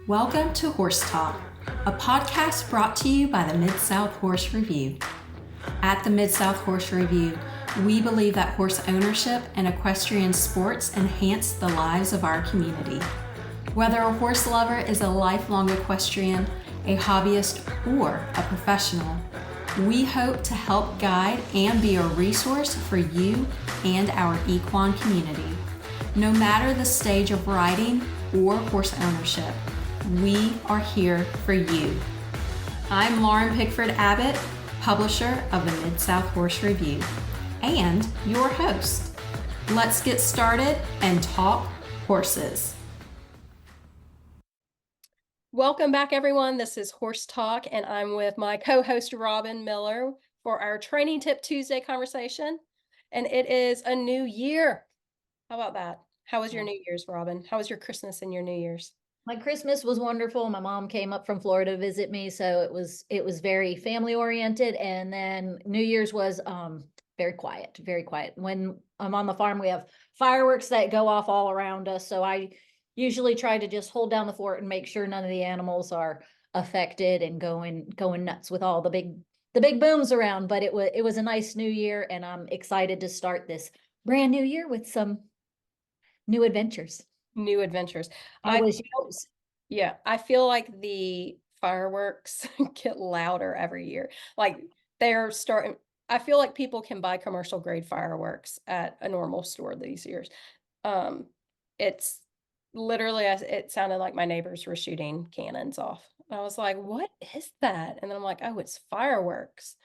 Welcome to Horse Talk, a podcast brought to you by the Mid-South Horse Review. At the Mid-South Horse Review, we believe that horse ownership and equestrian sports enhance the lives of our community. Whether a horse lover is a lifelong equestrian, a hobbyist, or a professional, we hope to help guide and be a resource for you and our equine community. No matter the stage of riding or horse ownership, we are here for you. I'm Lauren Pickford Abbott, publisher of the Mid-South Horse Review, and your host. Let's get started and talk horses. Welcome back, everyone. This is Horse Talk, and I'm with my co-host Robyn Miller for our Training Tip Tuesday conversation. And it is a new year. How about that? How was your New Year's, Robyn? How was your Christmas and your New Year's? My Christmas was wonderful. My mom came up from Florida to visit me, so it was very family oriented. And then New Year's was very quiet, very quiet. When I'm on the farm, we have fireworks that go off all around us. So I usually try to just hold down the fort and make sure none of the animals are affected and going nuts with all the big booms around. But it was a nice New Year, and I'm excited to start this brand new year with some new adventures. New adventures. How was yours? Yeah, I feel like the fireworks get louder every year. Like they're starting. I feel like people can buy commercial grade fireworks at a normal store these years. It's literally, it sounded like my neighbors were shooting cannons off. I was like, what is that? And then I'm like, oh, it's fireworks.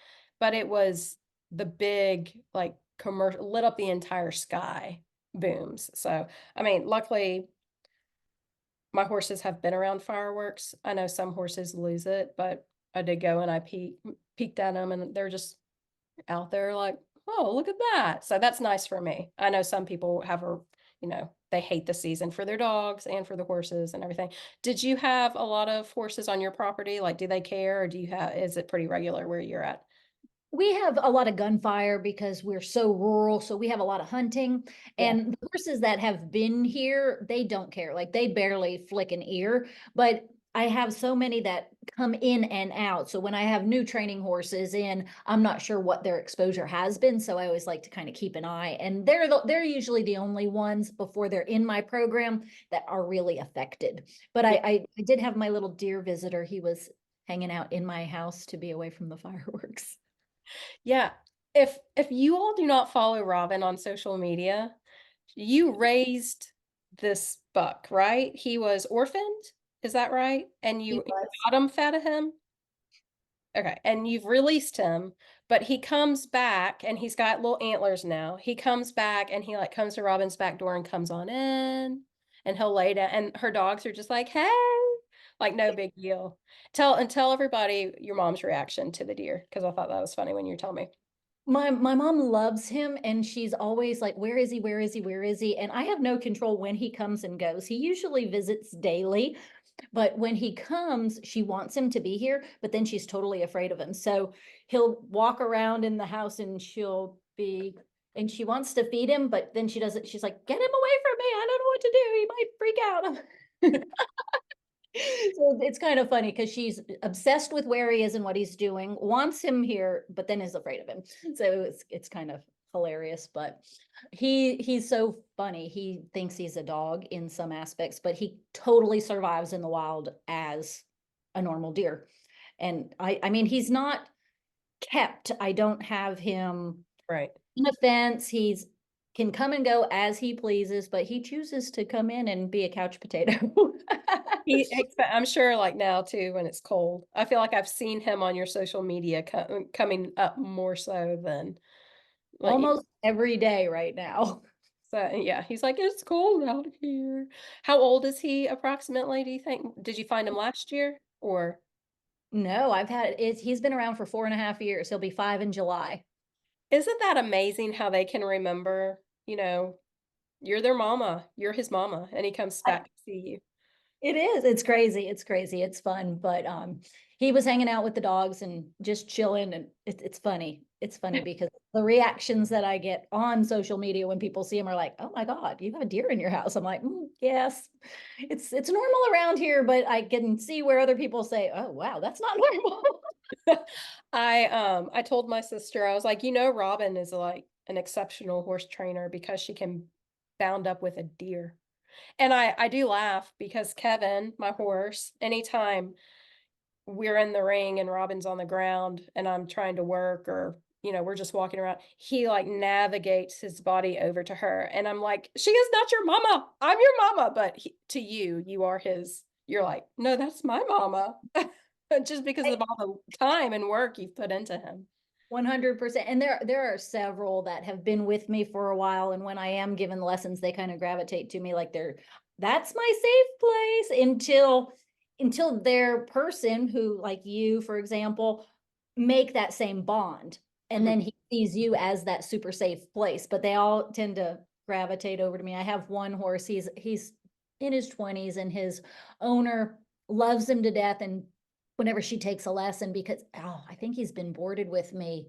But it was the big, like, commercial, lit up the entire sky booms. So, I mean, luckily, my horses have been around fireworks. I know some horses lose it, but I did go and I peeked at them, and they're just out there like, oh, look at that. So that's nice for me. I know some people have they hate the season for their dogs and for the horses and everything. Did you have a lot of horses on your property? Like, do they care, or is it pretty regular where you're at? We have a lot of gunfire because we're so rural, so we have a lot of hunting. And the horses that have been here, they don't care. Like they barely flick an ear. But I have so many that come in and out. So when I have new training horses in, I'm not sure what their exposure has been. So I always like to kind of keep an eye. And they're usually the only ones before they're in my program that are really affected. But I did have my little deer visitor. He was hanging out in my house to be away from the fireworks. Yeah. If you all do not follow Robyn on social media, you raised this buck, right? He was orphaned, is that right? And you bottom fed him? Okay, and you've released him, but he comes back and he's got little antlers now. He comes back and he like comes to Robyn's back door and comes on in, and he'll lay down, and her dogs are just like, hey, like no big deal. Tell everybody your mom's reaction to the deer, because I thought that was funny when you told me. My mom loves him, and she's always like, where is he? Where is he? Where is he? And I have no control when he comes and goes. He usually visits daily, but when he comes, she wants him to be here, but then she's totally afraid of him. So he'll walk around in the house and she wants to feed him, but then she doesn't. She's like, get him away from me. I don't know what to do. He might freak out. So it's kind of funny because she's obsessed with where he is and what he's doing, wants him here, but then is afraid of him. So it's kind of hilarious, but he's so funny. He thinks he's a dog in some aspects, but he totally survives in the wild as a normal deer. And I mean, he's not kept. I don't have him right in a fence. He's can come and go as he pleases, but he chooses to come in and be a couch potato. I'm sure like now too, when it's cold, I feel like I've seen him on your social media coming up more so than like almost every day right now. So yeah, he's like, it's cold out here. How old is he approximately, do you think? Did you find him last year or? No, he's been around for 4.5 years. He'll be 5 in July. Isn't that amazing how they can remember, you're their mama, you're his mama, and he comes back to see you. It is. It's crazy. It's crazy. It's fun. But he was hanging out with the dogs and just chilling, and it's funny. It's funny because the reactions that I get on social media when people see him are like, "Oh my God, you have a deer in your house." I'm like, yes, it's normal around here, but I can see where other people say, "Oh wow, that's not normal." I told my sister, I was like, you know, Robin is like an exceptional horse trainer because she can bound up with a deer. And I do laugh because Kevin, my horse, anytime we're in the ring and Robin's on the ground and I'm trying to work or, you know, we're just walking around, he like navigates his body over to her. And I'm like, she is not your mama. I'm your mama. But to you, you are his, you're like, no, that's my mama. Just because of all the time and work you've put into him. 100%. And there are several that have been with me for a while. And when I am given lessons, they kind of gravitate to me like that's my safe place until their person who, like you, for example, make that same bond. And Mhm. then he sees you as that super safe place. But they all tend to gravitate over to me. I have one horse, he's in his 20s, and his owner loves him to death. And whenever she takes a lesson, because I think he's been boarded with me,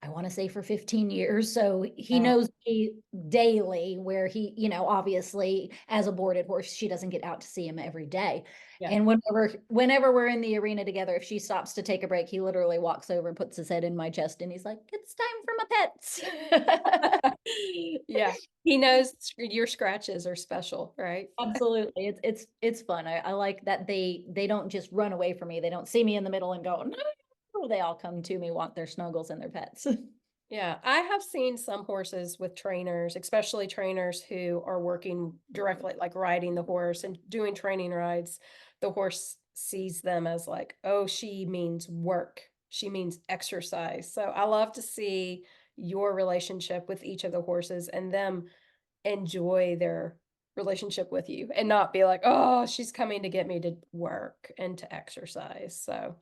I want to say for 15 years. So he Wow. knows me daily, where obviously as a boarded horse, she doesn't get out to see him every day. Yeah. And whenever we're in the arena together, if she stops to take a break, he literally walks over and puts his head in my chest and he's like, "It's time for my pets." Yeah. He knows your scratches are special, right? Absolutely. It's fun. I like that they don't just run away from me. They don't see me in the middle and go, "No." They all come to me, want their snuggles and their pets. Yeah, I have seen some horses with trainers, especially trainers who are working directly, like riding the horse and doing training rides. The horse sees them as like, oh, she means work. She means exercise. So I love to see your relationship with each of the horses and them enjoy their relationship with you and not be like, "Oh, she's coming to get me to work and to exercise." So,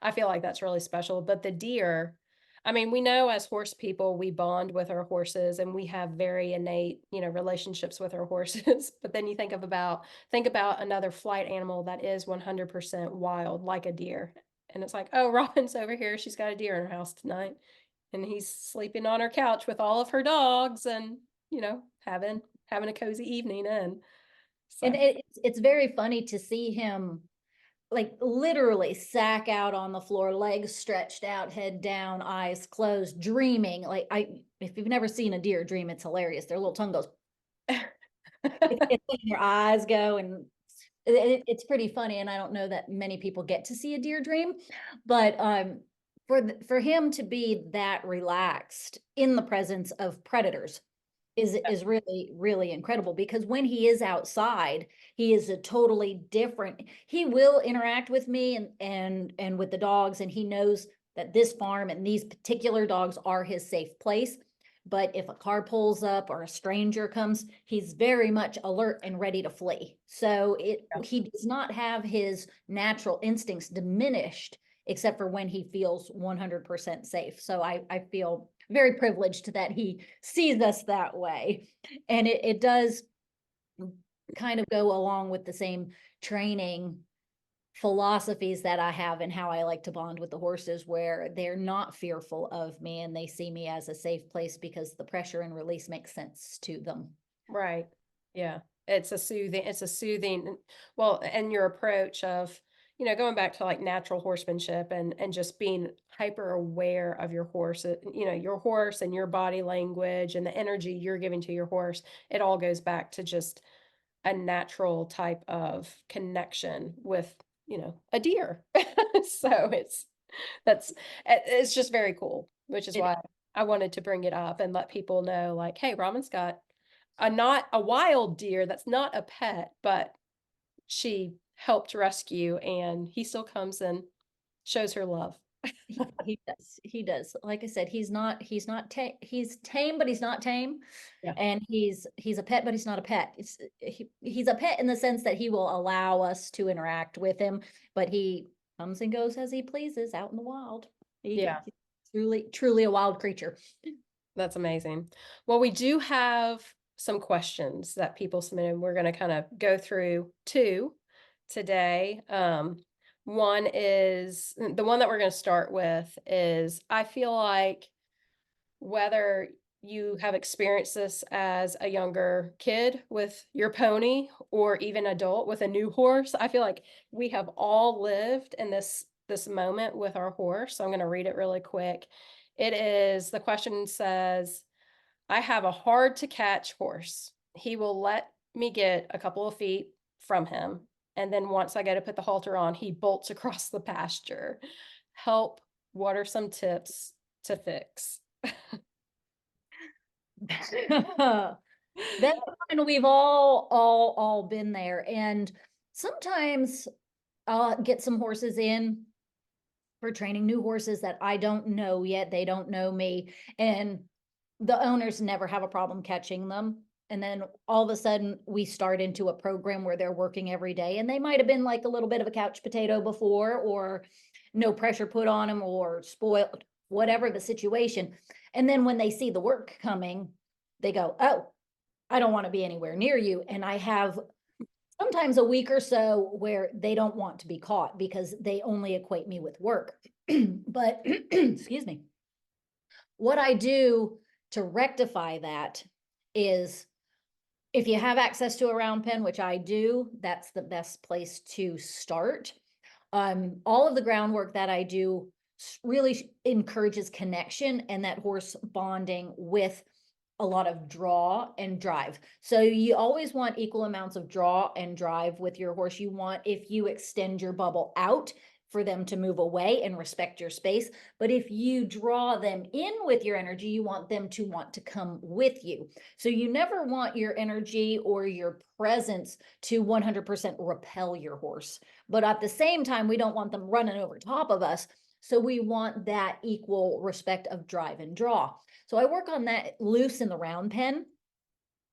I feel like that's really special, but the deer, I mean, we know as horse people, we bond with our horses and we have very innate, you know, relationships with our horses, but then you think about another flight animal that is 100% wild, like a deer, and it's like, "Oh, Robin's over here, she's got a deer in her house tonight." And he's sleeping on her couch with all of her dogs and, you know, having a cozy evening in. And So, it's very funny to see him, like, literally sack out on the floor, legs stretched out, head down, eyes closed, dreaming. Like, if you've never seen a deer dream, it's hilarious. Their little tongue goes, it's when their eyes go, and it's pretty funny. And I don't know that many people get to see a deer dream, but for him to be that relaxed in the presence of predators is really, really incredible, because when he is outside, he is a totally different. He will interact with me and with the dogs, and he knows that this farm and these particular dogs are his safe place. But if a car pulls up or a stranger comes, he's very much alert and ready to flee. So yeah. he does not have his natural instincts diminished, except for when he feels 100% safe. So I feel very privileged that he sees us that way. And it does kind of go along with the same training philosophies that I have and how I like to bond with the horses, where they're not fearful of me and they see me as a safe place because the pressure and release makes sense to them. Right. Yeah. It's a soothing, well, and your approach of, you know, going back to like natural horsemanship and just being hyper aware of your horse, you know, your horse and your body language and the energy you're giving to your horse. It all goes back to just a natural type of connection with, you know, a deer. So that's it's just very cool, which is It why I wanted to bring it up and let people know like, hey, Raman's got a not a wild deer that's not a pet, but she helped rescue and he still comes and shows her love. he does. He does. Like I said, he's not tame. He's tame, but he's not tame. Yeah. And he's a pet, but he's not a pet. He's a pet in the sense that he will allow us to interact with him, but he comes and goes as he pleases out in the wild. Yeah. He's truly a wild creature. That's amazing. Well, we do have some questions that people submitted. We're going to kind of go through two today. One is the one that we're going to start with is I feel like whether you have experienced this as a younger kid with your pony or even adult with a new horse, I feel like we have all lived in this moment with our horse. So I'm going to read it really quick. It is the question says, I have a hard to catch horse. He will let me get a couple of feet from him. And then once I go to put the halter on, he bolts across the pasture. Help. What are some tips to fix? That's fine. We've all been there. And sometimes I'll get some horses in for training new horses that I don't know yet. They don't know me. And the owners never have a problem catching them. And then all of a sudden we start into a program where they're working every day. And they might have been like a little bit of a couch potato before, or no pressure put on them, or spoiled, whatever the situation. And then when they see the work coming, they go, oh, I don't want to be anywhere near you. And I have sometimes a week or so where they don't want to be caught because they only equate me with work. But excuse me, what I do to rectify that is, if you have access to a round pen, which I do, that's the best place to start. All of the groundwork that I do really encourages connection and that horse bonding with a lot of draw and drive. So you always want equal amounts of draw and drive with your horse. You want, if you extend your bubble out, for them to move away and respect your space. But if you draw them in with your energy, you want them to want to come with you. So you never want your energy or your presence to 100% repel your horse. But at the same time, we don't want them running over top of us. So we want that equal respect of drive and draw. So I work on that loose in the round pen.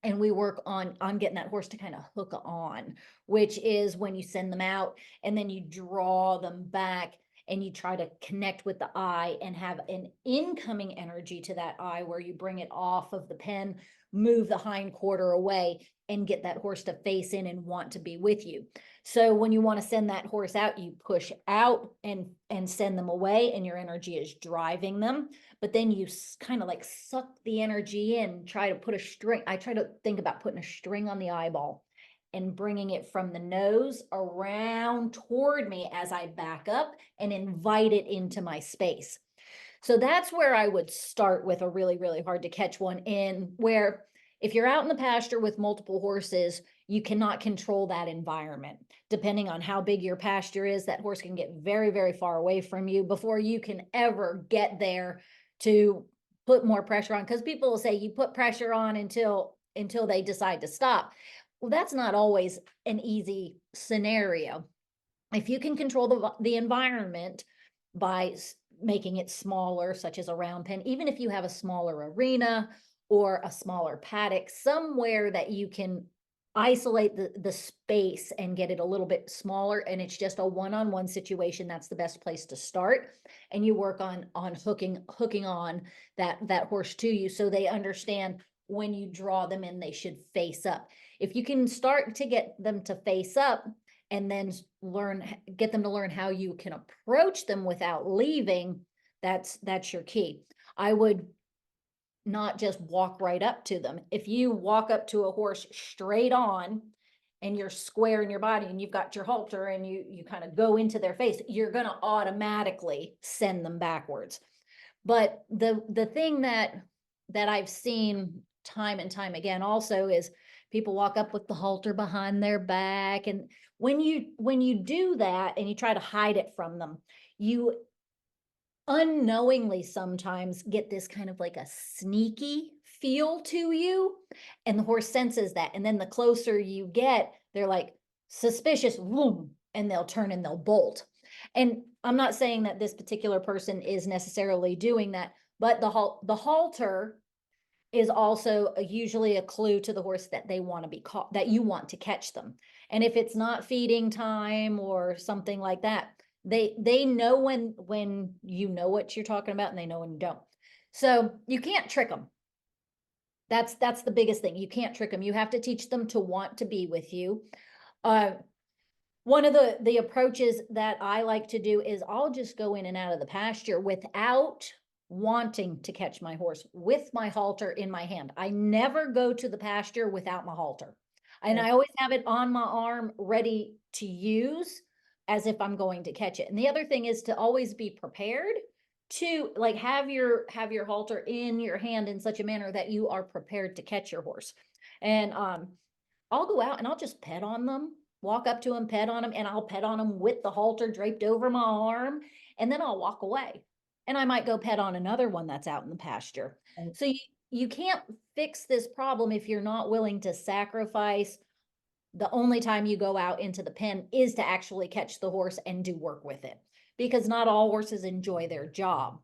And we work on getting that horse to kind of hook on, which is when you send them out and then you draw them back and you try to connect with the eye and have an incoming energy to that eye where you bring it off of the pen, move the hind quarter away, and get that horse to face in and want to be with you. So when you want to send that horse out, you push out and send them away, and your energy is driving them. But then you kind of like suck the energy in, try to put a string. I try to think about putting a string on the eyeball and bringing it from the nose around toward me as I back up and invite it into my space. So that's where I would start with a really, really hard to catch one, in where if you're out in the pasture with multiple horses, you cannot control that environment. Depending on how big your pasture is, that horse can get very, very far away from you before you can ever get there to put more pressure on. Because people will say you put pressure on until they decide to stop. Well, that's not always an easy scenario. If you can control the environment by making it smaller, such as a round pen, even if you have a smaller arena or a smaller paddock, somewhere that you can isolate the space and get it a little bit smaller, and it's just a one-on-one situation, that's the best place to start. And you work on hooking on that horse to you, so they understand when you draw them in, they should face up. If you can start to get them to face up and then get them to learn how you can approach them without leaving, that's your key. I would not just walk right up to them. If you walk up to a horse straight on and you're square in your body and you've got your halter and you kind of go into their face, you're going to automatically send them backwards. But the thing that I've seen time and time again also is people walk up with the halter behind their back, and when you do that and you try to hide it from them, you unknowingly sometimes get this kind of like a sneaky feel to you, and the horse senses that. And then the closer you get, they're like suspicious, boom, and they'll turn and they'll bolt. And I'm not saying that this particular person is necessarily doing that, but the halter is also usually a clue to the horse that they want to be caught, that you want to catch them. And if it's not feeding time or something like that, they know when you know what you're talking about, and they know when you don't. So you can't trick them. That's the biggest thing. You can't trick them. You have to teach them to want to be with you. Uh, One of the approaches that I like to do is I'll just go in and out of the pasture without wanting to catch my horse with my halter in my hand. I never go to the pasture without my halter. And Yeah. I always have it on my arm ready to use as if I'm going to catch it. And the other thing is to always be prepared to like have your halter in your hand in such a manner that you are prepared to catch your horse. And I'll go out and I'll just pet on them, walk up to them, pet on them, and I'll pet on them with the halter draped over my arm, and then I'll walk away. And I might go pet on another one that's out in the pasture. Right. So you can't fix this problem if you're not willing to sacrifice the only time you go out into the pen is to actually catch the horse and do work with it. Because not all horses enjoy their job.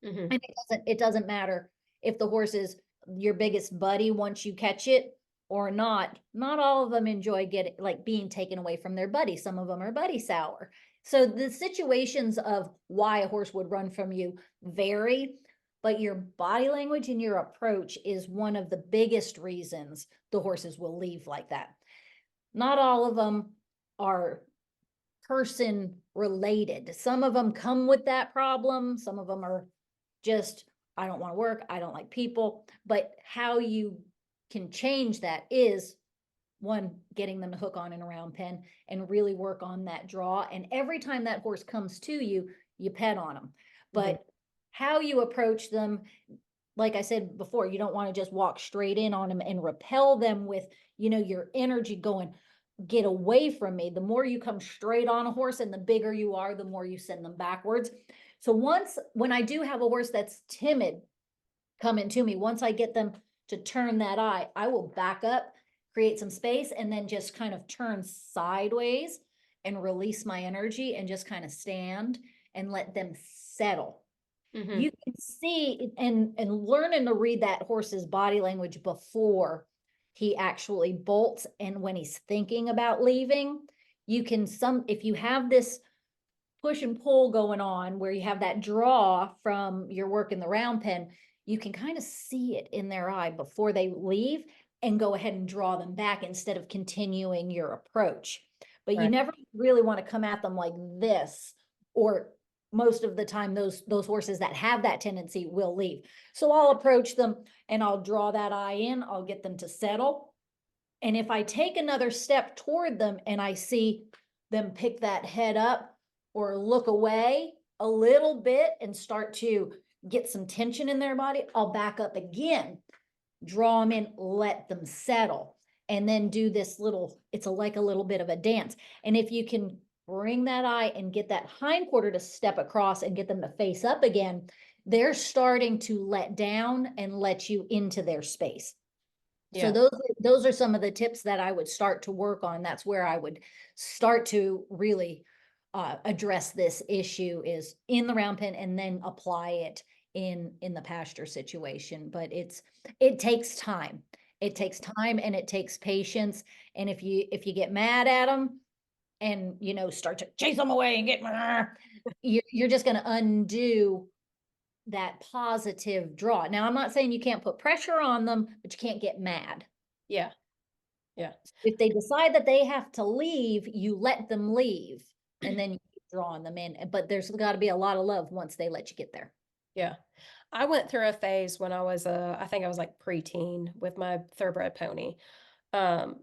Mhm. And it doesn't matter if the horse is your biggest buddy once you catch it or not. Not all of them enjoy getting like being taken away from their buddy. Some of them are buddy sour. So the situations of why a horse would run from you vary, but your body language and your approach is one of the biggest reasons the horses will leave like that. Not all of them are person related. Some of them come with that problem. Some of them are just, I don't want to work. I don't like people. But how you can change that is one, getting them to hook on an around pen and really work on that draw. And every time that horse comes to you, you pet on them. Mhm. But how you approach them, like I said before, you don't want to just walk straight in on them and repel them with, your energy going, get away from me. The more you come straight on a horse and the bigger you are, the more you send them backwards. So when I do have a horse that's timid coming to me, once I get them to turn that eye, I will back up, create some space, and then just kind of turn sideways and release my energy and just kind of stand and let them settle. Mhm. You can see and learning to read that horse's body language before he actually bolts and when he's thinking about leaving. You can some if you have this push and pull going on where you have that draw from your work in the round pen, you can kind of see it in their eye before they leave and go ahead and draw them back instead of continuing your approach. But you Right. never really want to come at them like this, or most of the time those horses that have that tendency will leave. So I'll approach them and I'll draw that eye in, I'll get them to settle. And if I take another step toward them and I see them pick that head up or look away a little bit and start to get some tension in their body, I'll back up again, draw them in, let them settle, and then do this little, like a little bit of a dance. And if you can bring that eye and get that hindquarter to step across and get them to face up again, they're starting to let down and let you into their space. So Yeah. those are some of the tips that I would start to work on. That's where I would start to really address this issue is in the round pen and then apply it in the pasture situation. But it takes time. It takes time and it takes patience. And if you get mad at them and start to chase them away and get, you're just going to undo that positive draw. Now, I'm not saying you can't put pressure on them, but you can't get mad. Yeah. Yeah. If they decide that they have to leave, you let them leave and then you keep drawing them in. But there's got to be a lot of love once they let you get there. Yeah. I went through a phase when I was, I think I was like preteen with my thoroughbred pony.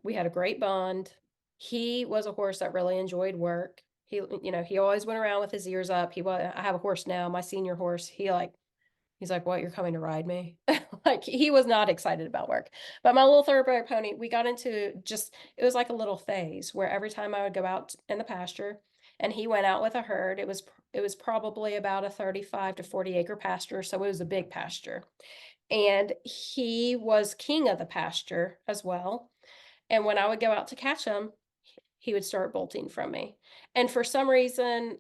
We had a great bond. He was a horse that really enjoyed work. He always went around with his ears up. I have a horse now, my senior horse. He's like, "What, you're coming to ride me?" Like, he was not excited about work. But my little thoroughbred pony, we got into it was like a little phase where every time I would go out in the pasture and he went out with a herd, it was probably about a 35 to 40 acre pasture, so it was a big pasture. And he was king of the pasture as well. And when I would go out to catch him, he would start bolting from me. And for some reason,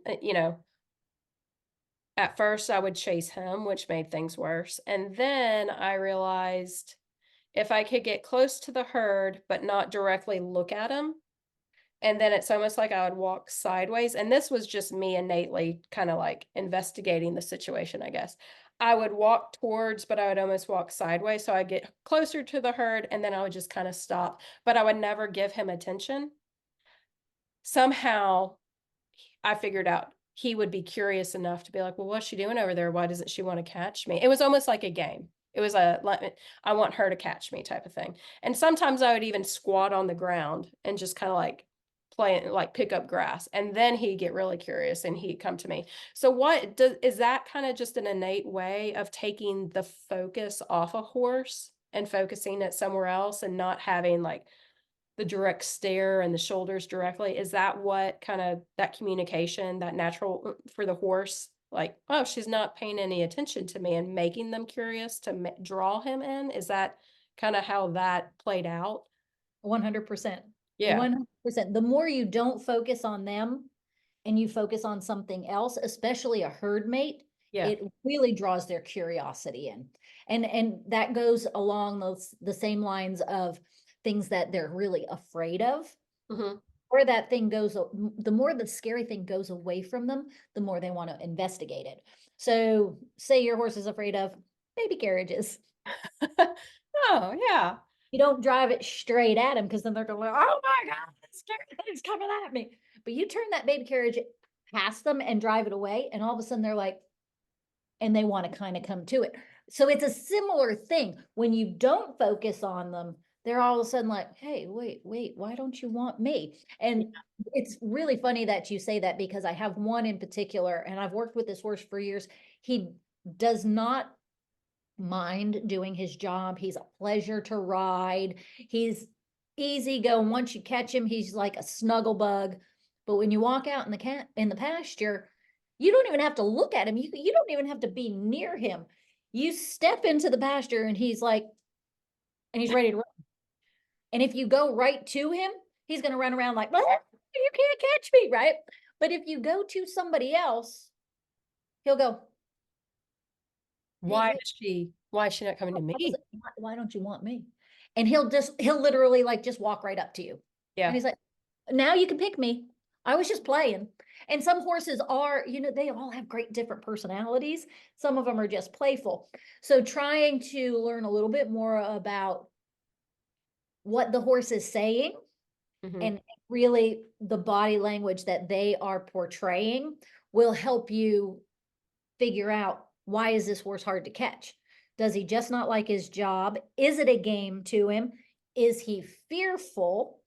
at first, I would chase him, which made things worse, and then I realized if I could get close to the herd, but not directly look at him, and then it's almost like I would walk sideways, and this was just me innately kinda, like, investigating the situation, I guess. I would walk towards, but I would almost walk sideways, so I'd get closer to the herd, and then I would just kinda stop, but I would never give him attention. Somehow, I figured out he would be curious enough to be like, "Well, what's she doing over there? Why doesn't she wanna catch me?" It was almost like a game. It was a let I want her to catch me type of thing, and sometimes I would even squat on the ground and just kinda, like, play like, pick up grass, and then he'd get really curious and he'd come to me. So what does is that kinda just an innate way of taking the focus off a horse and focusing it somewhere else and not having, like, the direct stare and the shoulders directly? Is that what kinda that communication, that natural for the horse, like, "Oh, she's not paying any attention to me," and making them curious to ma draw him in? Is that kinda how that played out? 100%. Yeah, 100%. The more you don't focus on them and you focus on something else, especially a herd mate, yeah, it really draws their curiosity in. And that goes along the same lines of things that they're really afraid of. mhm. Or that thing goes, the more the scary thing goes away from them, the more they want to investigate it. So, say your horse is afraid of baby carriages. Oh, yeah. You don't drive it straight at him because then they're going, oh my God, this scary thing's coming at me. But you turn that baby carriage past them and drive it away, and all of a sudden they're like, and they want to kind of come to it. So it's a similar thing. When you don't focus on them, they're all of a sudden like, hey, wait, why don't you want me? Yeah, And it's really funny that you say that because I have one in particular, and I've worked with this horse for years. He does not mind doing his job. He's a pleasure to ride. He's easy going. Once you catch him, he's like a snuggle bug. But when you walk out in the pasture, you don't even have to look at him. You don't even have to be near him. You step into the pasture and he's like, and he's ready to run. And if you go right to him, he's going to run around like, you can't catch me, right? But if you go to somebody else, he'll go, hey, why is she not coming to me? why don't you want me? And he'll literally like just walk right up to you. And Yeah, he's like, now you can pick me. I was just playing. And some horses are, they all have great different personalities. Some of them are just playful. So trying to learn a little bit more about what the horse is saying mhm, and really the body language that they are portraying will help you figure out, why is this horse hard to catch? Does he just not like his job? Is it a game to him? Is he fearful?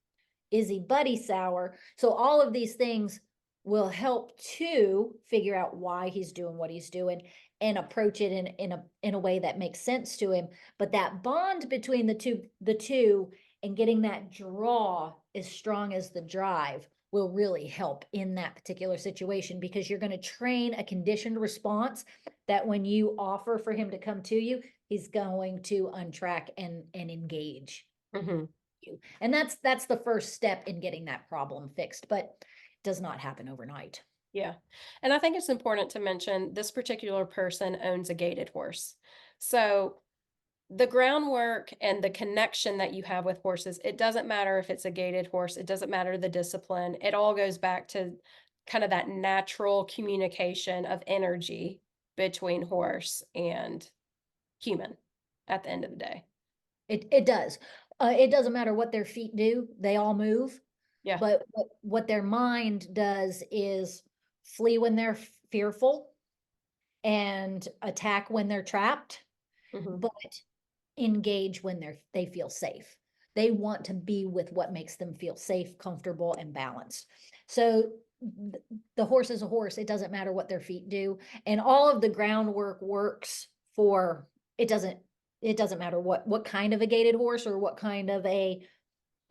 Is he buddy sour? So all of these things will help to figure out why he's doing what he's doing and approach it in a way that makes sense to him. But that bond between the two and getting that draw as strong as the drive will really help in that particular situation, because you're going to train a conditioned response that when you offer for him to come to you, he's going to untrack and engage mhm. you. And that's the first step in getting that problem fixed, but does not happen overnight. Yeah. And I think it's important to mention this particular person owns a gaited horse. So the groundwork and the connection that you have with horses, it doesn't matter if it's a gaited horse, it doesn't matter the discipline. It all goes back to kind of that natural communication of energy between horse and human at the end of the day. It does. It doesn't matter what their feet do, they all move. Yeah. But what their mind does is flee when they're fearful and attack when they're trapped, Hmm. but engage when they feel safe. They want to be with what makes them feel safe, comfortable, and balanced. So the horse is a horse. It doesn't matter what their feet do. And all of the groundwork works for it doesn't matter what kind of a gaited horse or what kind of a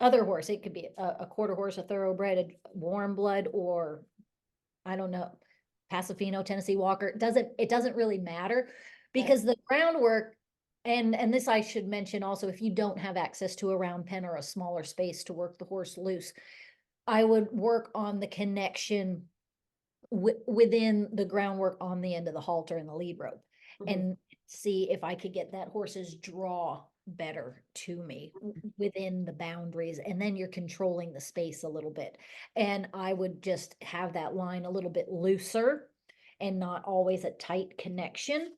other horse. It could be a quarter horse, a thoroughbred, a warm blood, or I don't know, Pasofino, Tennessee Walker. It doesn't really matter, Right. because the groundwork, and this I should mention also, if you don't have access to a round pen or a smaller space to work the horse loose, I would work on the connection within the groundwork on the end of the halter and the lead rope, Hmm. and see if I could get that horse's draw better to me within the boundaries. And then you're controlling the space a little bit. And I would just have that line a little bit looser and not always a tight connection.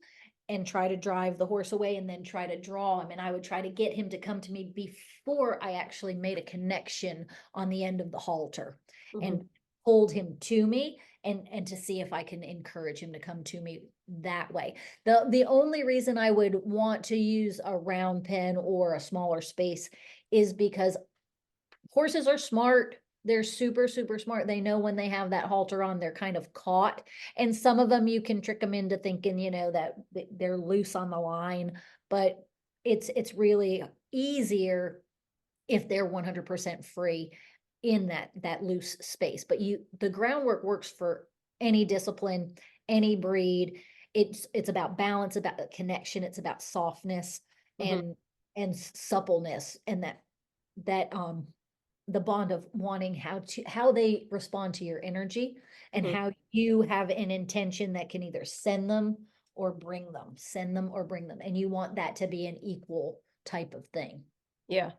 and try to drive the horse away and then try to draw him. And I would try to get him to come to me before I actually made a connection on the end of the halter Mhm. and pulled him to me and to see if I can encourage him to come to me that way. The only reason I would want to use a round pen or a smaller space is because horses are smart. They're super, super smart. They know when they have that halter on, they're kind of caught. And some of them you can trick them into thinking, that they're loose on the line, but it's really easier if they're 100% free in that loose space. But the groundwork works for any discipline, any breed. It's about balance, about connection, it's about softness Mhm. and suppleness, and that the bond of wanting how they respond to your energy and Mhm. how you have an intention that can either send them or bring them, and you want that to be an equal type of thing. Yeah.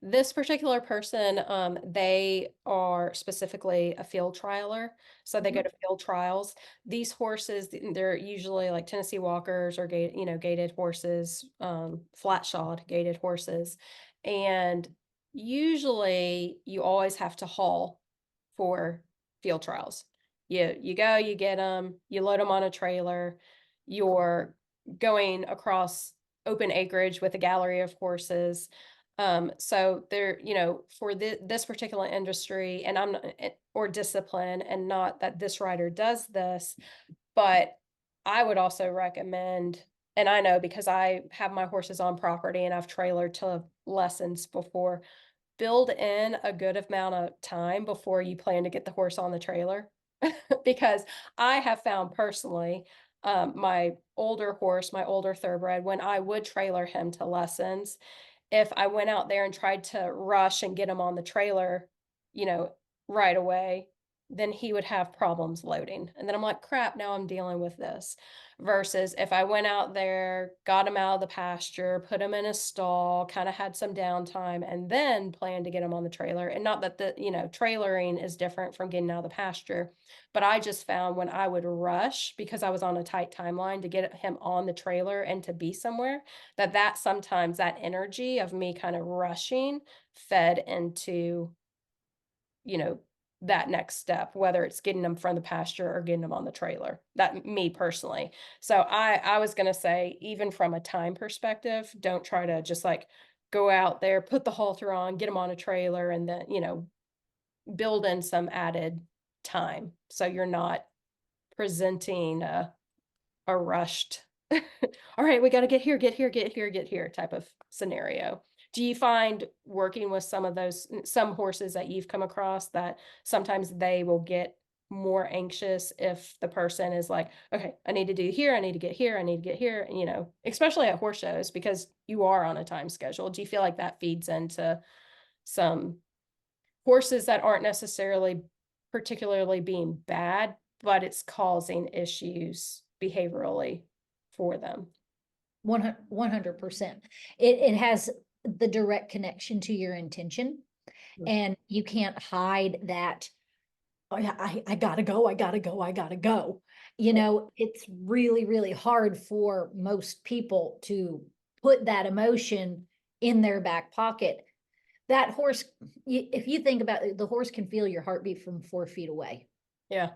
This particular person, they are specifically a field trialer. So they go Mhm. to field trials. These horses, they're usually like Tennessee Walkers or gated horses, flat shod gated horses. And usually you always have to haul for field trials. You go, you get them, you load them on a trailer, you're going across open acreage with a gallery of horses. So there, for this particular industry, and I'm not, or discipline, and not that this writer does this, but I would also recommend, and I know because I have my horses on property and I've trailered to lessons before, build in a good amount of time before you plan to get the horse on the trailer. Because I have found personally, my older horse, my older thoroughbred, when I would trailer him to lessons, if I went out there and tried to rush and get him on the trailer, you know, right away, then he would have problems loading. And then I'm like, crap, now I'm dealing with this. Versus if I went out there, got him out of the pasture, put him in a stall, kind of had some downtime, and then planned to get him on the trailer. And not that trailering is different from getting out of the pasture, but I just found when I would rush because I was on a tight timeline to get him on the trailer and to be somewhere, that sometimes that energy of me kind of rushing fed into, you know, that next step, whether it's getting them from the pasture or getting them on the trailer. That me personally. So I was gonna say, even from a time perspective, don't try to just like go out there, put the halter on, get them on a trailer, and then, build in some added time. So you're not presenting a rushed, all right, we got to get here, get here, get here, get here type of scenario. Do you find working with some horses that you've come across that sometimes they will get more anxious if the person is like, okay, I need to do here, I need to get here, I need to get here, especially at horse shows because you are on a time schedule. Do you feel like that feeds into some horses that aren't necessarily particularly being bad, but it's causing issues behaviorally for them? 100%. It has the direct connection to your intention, Mm. and you can't hide that. "Oh, yeah, I gotta go, I gotta go, I gotta go." Yeah. It's really, really hard for most people to put that emotion in their back pocket. That horse, if you think about it, the horse can feel your heartbeat from 4 feet away. Yeah.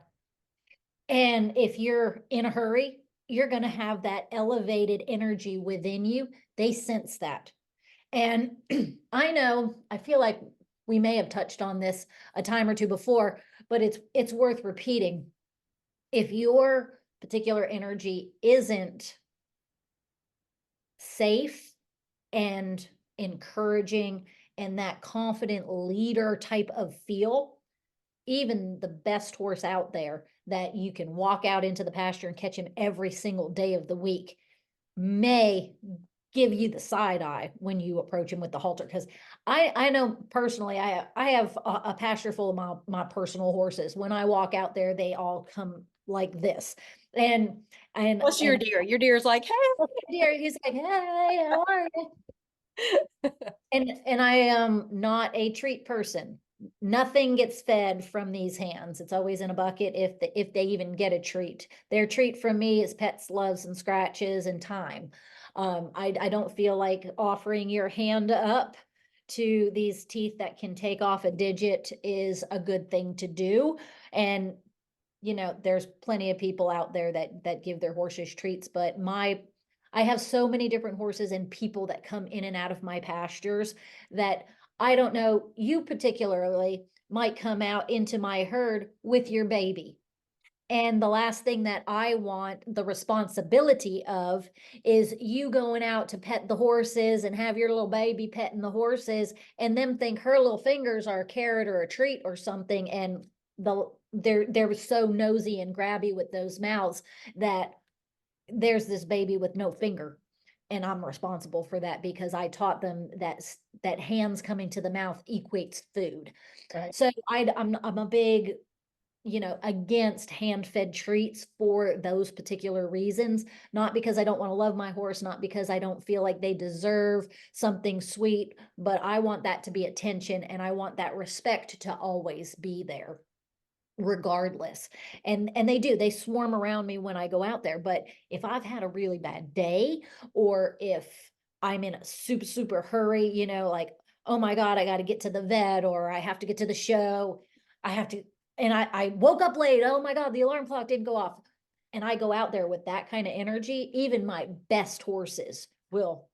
And if you're in a hurry, you're going to have that elevated energy within you. They sense that. And I feel like we may have touched on this a time or two before, but it's worth repeating. If your particular energy isn't safe and encouraging and that confident leader type of feel, even the best horse out there that you can walk out into the pasture and catch him every single day of the week may give you the side eye when you approach him with the halter. Because I know personally, I have a pasture full of my personal horses. When I walk out there, they all come like this, and What's and your deer? Your deer's like, dear, he's like, hey, how are you? "Hey." And I am not a treat person. Nothing gets fed from these hands. It's always in a bucket if they even get a treat. Their treat from me is pets, loves, and scratches and time. I don't feel like offering your hand up to these teeth that can take off a digit is a good thing to do. And there's plenty of people out there that give their horses treats, but I have so many different horses and people that come in and out of my pastures that I don't know, you particularly might come out into my herd with your baby. And the last thing that I want the responsibility of is you going out to pet the horses and have your little baby petting the horses and them think her little fingers are a carrot or a treat or something. And they're so nosy and grabby with those mouths that there's this baby with no finger. And I'm responsible for that because I taught them that hands coming to the mouth equates food. Right. So I'm a big against hand-fed treats for those particular reasons, not because I don't want to love my horse, not because I don't feel like they deserve something sweet, but I want that to be attention and I want that respect to always be there regardless. And they swarm around me when I go out there, but if I've had a really bad day or if I'm in a super hurry, like, oh my God, I got to get to the vet or I have to get to the show, I have to, and I woke up late, oh my God, the alarm clock didn't go off, and I go out there with that kind of energy, even my best horses will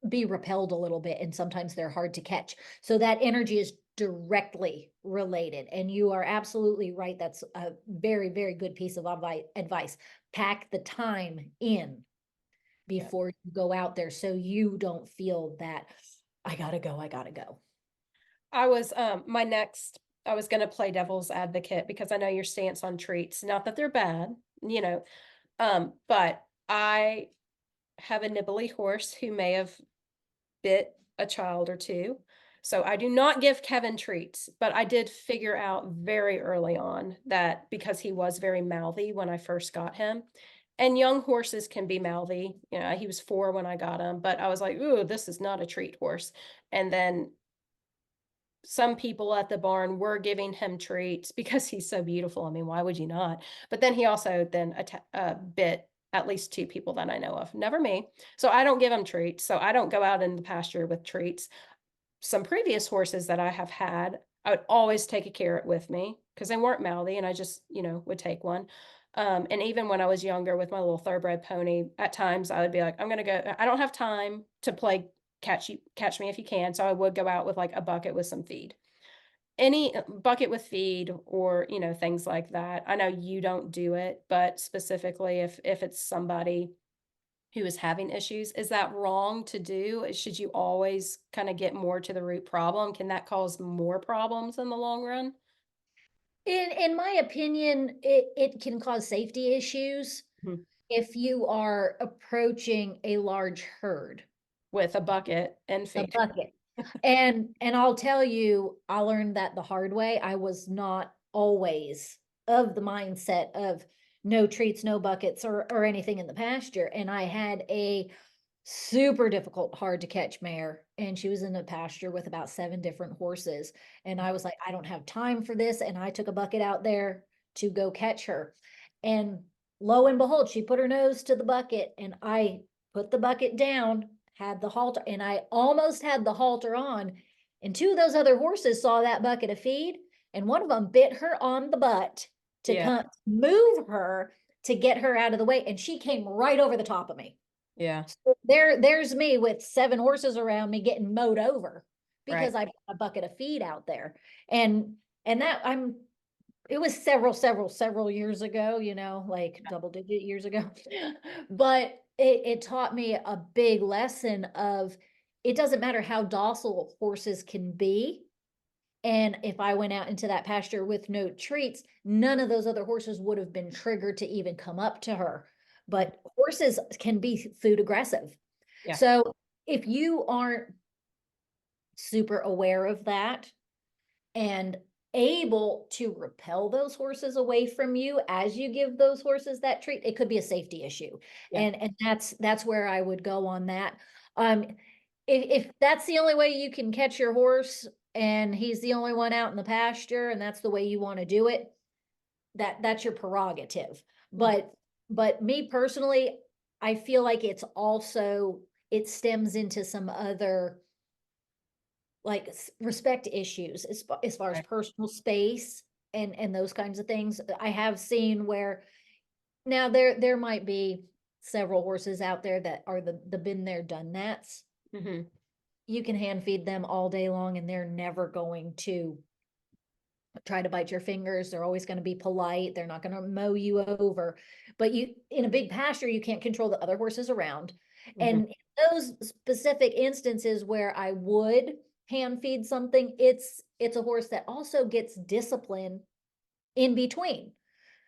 be repelled a little bit, and sometimes they're hard to catch. So that energy is directly related. And you are absolutely right. That's a very good piece of advice. Pack the time in Yeah. before you go out there so you don't feel that I gotta go, I gotta go. I was gonna play devil's advocate because I know your stance on treats, not that they're bad, but I have a nibbly horse who may have bit a child or two. So I do not give Kevin treats, but I did figure out very early on that because he was very mouthy when I first got him, and young horses can be mouthy. He was 4 when I got him, but I was like, "Ooh, this is not a treat horse." And then some people at the barn were giving him treats because he's so beautiful. I mean, why would you not? But then he also then bit at least 2 people that I know of, never me. So I don't give him treats. So I don't go out in the pasture with treats. Some previous horses that I have had, I would always take a carrot with me because they weren't mouthy and I just, would take one. And even when I was younger with my little thoroughbred pony, at times I would be like, I'm gonna go, I don't have time to play catch me if you can. So I would go out with like a bucket with some feed. Any bucket with feed or, things like that. I know you don't do it, but specifically if it's somebody who is having issues, is that wrong to do? Should you always kind of get more to the root problem? Can that cause more problems in the long run? In my opinion, it can cause safety issues Mhm. if you are approaching a large herd. With a bucket and A feed. bucket. And I'll tell you, I learned that the hard way. I was not always of the mindset of no treats, no buckets, or anything in the pasture. And I had a super difficult, hard to catch mare, and she was in a pasture with about 7 different horses. And I was like, I don't have time for this. And I took a bucket out there to go catch her. And lo and behold, she put her nose to the bucket, and I put the bucket down, had the halter, and I almost had the halter on. And 2 of those other horses saw that bucket of feed, and one of them bit her on the butt to Yeah. come move her to get her out of the way. And she came right over the top of me. Yeah. So there's me with 7 horses around me getting mowed over Right. because I put a bucket of feed out there. And that it was several years ago, like double-digit years ago. But it taught me a big lesson of it doesn't matter how docile horses can be. And if I went out into that pasture with no treats, none of those other horses would have been triggered to even come up to her. Mhm. But horses can be food aggressive. Yeah. So if you aren't super aware of that and able to repel those horses away from you as you give those horses that treat, it could be a safety issue. Yeah. And that's where I would go on that. Um, if that's the only way you can catch your horse, and he's the only one out in the pasture and that's the way you want to do it, that's your prerogative. Mhm. But me personally, I feel like it's also, it stems into some other like respect issues as far as Right. personal space and those kinds of things. I have seen where now there might be several horses out there that are the been there done that's. Mhm. You can hand feed them all day long and they're never going to try to bite your fingers. They're always going to be polite. They're not going to mow you over. But you, in a big pasture, you can't control the other horses around. Mhm. And in those specific instances where I would hand feed something, it's a horse that also gets discipline in between.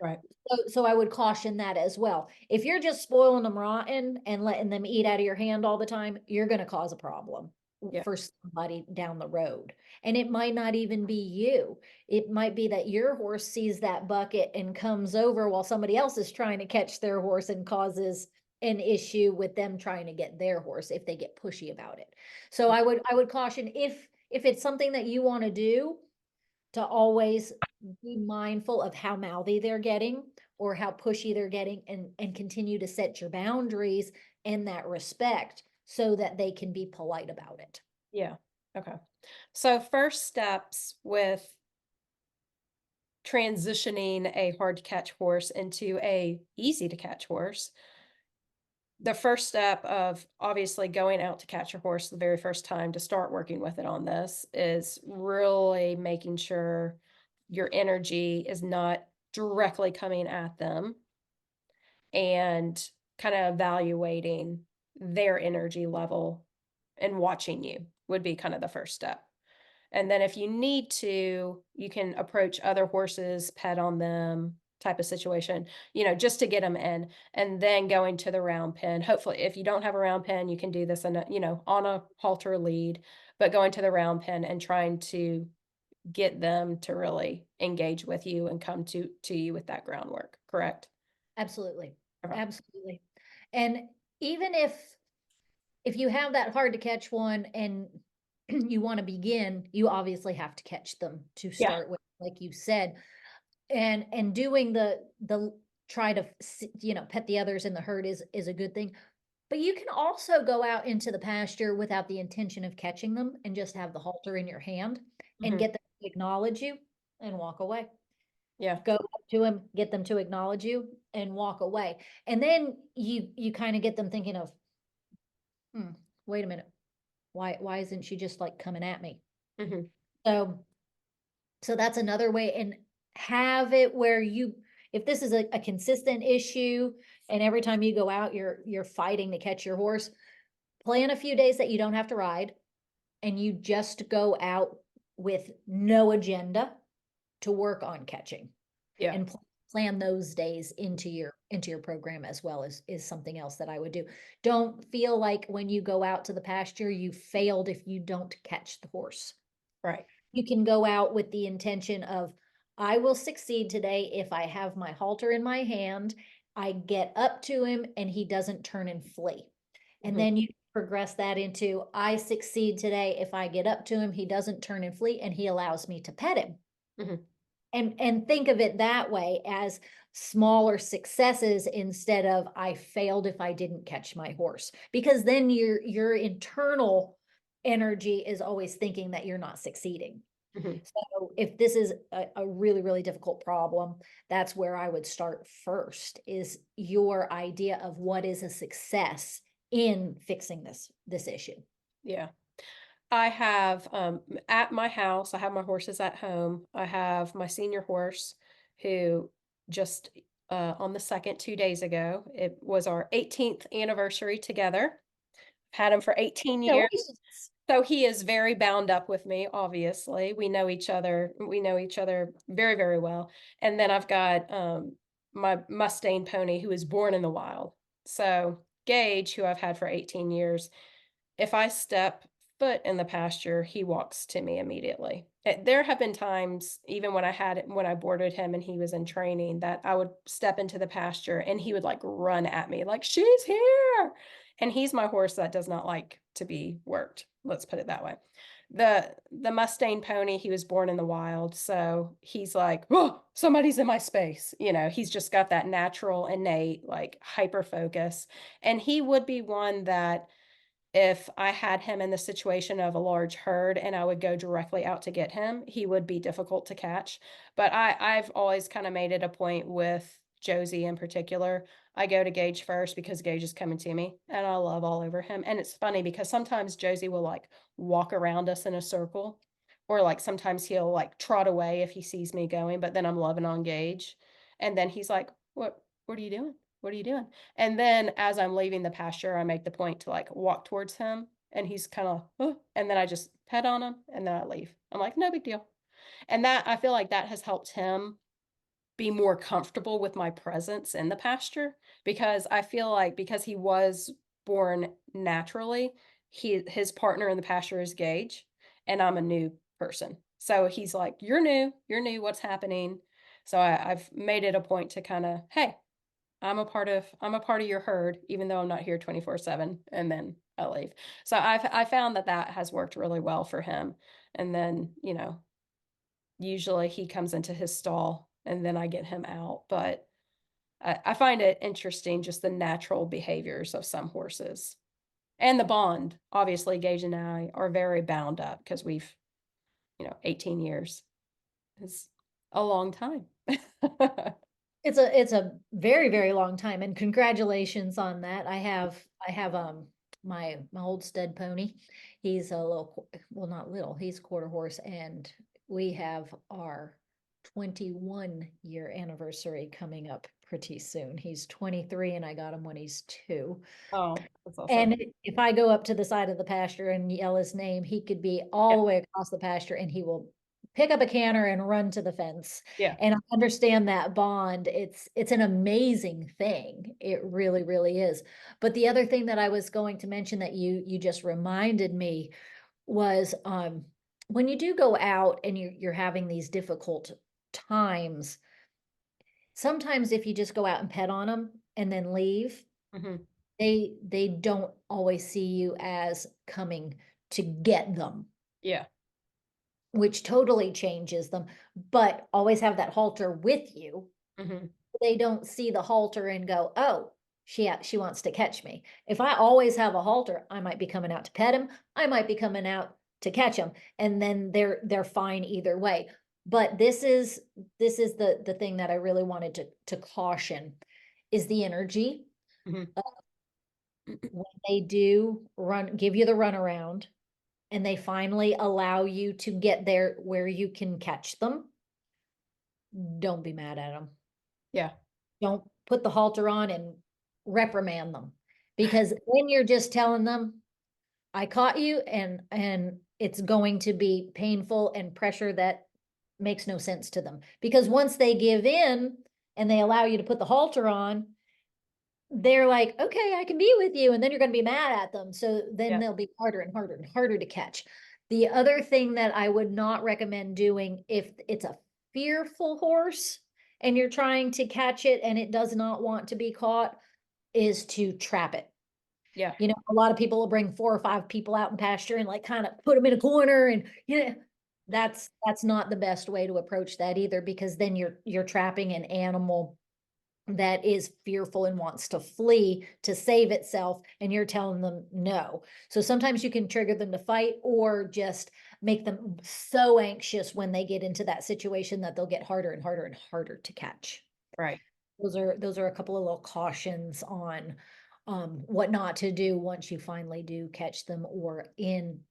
Right. So I would caution that as well. If you're just spoiling them rotten and letting them eat out of your hand all the time, you're going to cause a problem Yeah. for somebody down the road. And it might not even be you. It might be that your horse sees that bucket and comes over while somebody else is trying to catch their horse and causes an issue with them trying to get their horse if they get pushy about it. So I would caution, if it's something that you want to do, to always be mindful of how mouthy they're getting or how pushy they're getting, and continue to set your boundaries and that respect so that they can be polite about it. Yeah. Okay. So first steps with transitioning a hard to catch horse into a easy to catch horse. The first step of obviously going out to catch your horse the very first time to start working with it on this is really making sure your energy is not directly coming at them and kind of evaluating their energy level and watching you would be kind of the first step. And then if you need to, you can approach other horses, pet on them type of situation, just to get them in and then going to the round pen. Hopefully, if you don't have a round pen, you can do this on a halter lead, but going to the round pen and trying to get them to really engage with you and come to you with that groundwork, correct? Absolutely. Okay. Absolutely. And even if you have that hard to catch one and you want to begin, you obviously have to catch them to Yeah. start with, like you said. And doing the try to pet the others in the herd is a good thing. But you can also go out into the pasture without the intention of catching them and just have the halter in your hand and Mhm. get them to acknowledge you and walk away. Yeah. Go up to him, get them to acknowledge you and walk away. And then you kind of get them thinking of, hmm, wait a minute, why isn't she just like coming at me? Mhm. So so that's another way. And have it where if this is a consistent issue and every time you go out you're fighting to catch your horse, plan a few days that you don't have to ride and you just go out with no agenda to work on catching, Yeah. and plan those days into your program as well, is something else that I would do. Don't feel like when you go out to the pasture you failed if you don't catch the horse. Right. You can go out with the intention of, I will succeed today if I have my halter in my hand, I get up to him and he doesn't turn and flee. And Mhm. then you progress that into, I succeed today if I get up to him, he doesn't turn and flee, and he allows me to pet him. Mhm. And think of it that way, as smaller successes instead of I failed if I didn't catch my horse, because then your internal energy is always thinking that you're not succeeding. Mhm. So if this is a really, really difficult problem, that's where I would start first, is your idea of what is a success in fixing this issue. Yeah. I have, at my house, I have my horses at home. I have my senior horse who just, on the 2nd, 2 days ago, it was our 18th anniversary together. Had him for 18 years. Congratulations. So he is very bound up with me, obviously. We know each other very, very well. And then I've got, my Mustang pony who was born in the wild. So Gage, who I've had for 18 years, if I step foot in the pasture, he walks to me immediately. There have been times, even when I boarded him and he was in training, that I would step into the pasture and he would like run at me, like, she's here. And he's my horse that does not like to be worked. Let's put it that way. The Mustang pony, he was born in the wild, so he's like, "Oh, somebody's in my space," he's just got that natural, innate, like, hyper focus, and he would be one that if I had him in the situation of a large herd and I would go directly out to get him, he would be difficult to catch. But I've always kind of made it a point with Josie in particular. I go to Gage first because Gage is coming to me and I love all over him. And it's funny because sometimes Josie will like walk around us in a circle, or like sometimes he'll like trot away if he sees me going, but then I'm loving on Gage. And then he's like, what are you doing? What are you doing? And then as I'm leaving the pasture, I make the point to, like, walk towards him, and he's kinda, "Oh," and then I just pet on him, and then I leave. I'm like, "No big deal." And that I feel like that has helped him be more comfortable with my presence in the pasture, because I feel like because he was born naturally, his partner in the pasture is Gage, and I'm a new person. So he's like, you're new, what's happening?" So I've made it a point to kinda, "Hey, I'm a part of your herd, even though I'm not here 24/7," and then I leave. So I found that that has worked really well for him, and then, usually he comes into his stall, and then I get him out, but I find it interesting just the natural behaviors of some horses, and the bond. Obviously, Gage and I are very bound up because we've 18 years is a long time. It's a very, very long time, and congratulations on that. I have my old stud pony. He's a little well, not little, he's quarter horse, and we have our 21-year anniversary coming up pretty soon. He's 23 and I got him when he's 2. Oh, that's awesome. And if I go up to the side of the pasture and yell his name, he could be Yeah, all the way across the pasture and he will pick up a canter and run to the fence. yeah. And I understand that bond. It's an amazing thing. It really, really is. But the other thing that I was going to mention that you just reminded me was when you do go out and you're having these difficult times, sometimes if you just go out and pet on them and then leave, Mhm. they don't always see you as coming to get them, Yeah. which totally changes them, but always have that halter with you. Mhm. They don't see the halter and go, "Oh, she wants to catch me." If I always have a halter, I might be coming out to pet him, I might be coming out to catch him, and then they're fine either way. But this is the thing that I really wanted to caution is the energy. Mhm. When they do give you the runaround and they finally allow you to get there where you can catch them, don't be mad at them. Yeah. Don't put the halter on and reprimand them, because then you're just telling them, "I caught you," and it's going to be painful and pressure that makes no sense to them. Because once they give in and they allow you to put the halter on, they're like, "Okay, I can be with you," and then you're gonna be mad at them, so then Yeah. they'll be harder and harder and harder to catch. The other thing that I would not recommend doing if it's a fearful horse and you're trying to catch it and it does not want to be caught is to trap it. Yeah. A lot of people will bring 4 or 5 people out in pasture and, like, kinda put them in a corner and, that's not the best way to approach that either, because then you're trapping an animal that is fearful and wants to flee to save itself, and you're telling them no. So sometimes you can trigger them to fight or just make them so anxious when they get into that situation that they'll get harder and harder and harder to catch. Right. Those are a couple of little cautions on what not to do once you finally do catch them, or in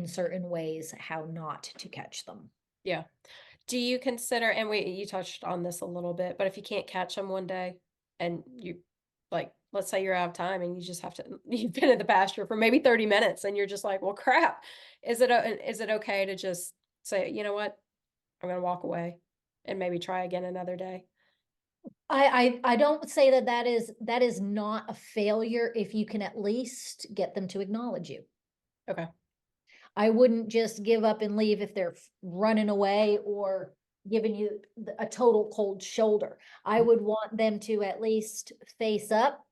certain ways how not to catch them. Yeah. Do you consider, and you touched on this a little bit, but if you can't catch them one day and you like, let's say you're out of time and you just have to you've been in the pasture for maybe 30 minutes and you're just like, "Well, crap." Is it okay to just say, "You know what? I'm gonna walk away and maybe try again another day?" I don't say that that is not a failure if you can at least get them to acknowledge you. Okay. I wouldn't just give up and leave if they're running away or giving you a total cold shoulder. I Mhm. would want them to at least face up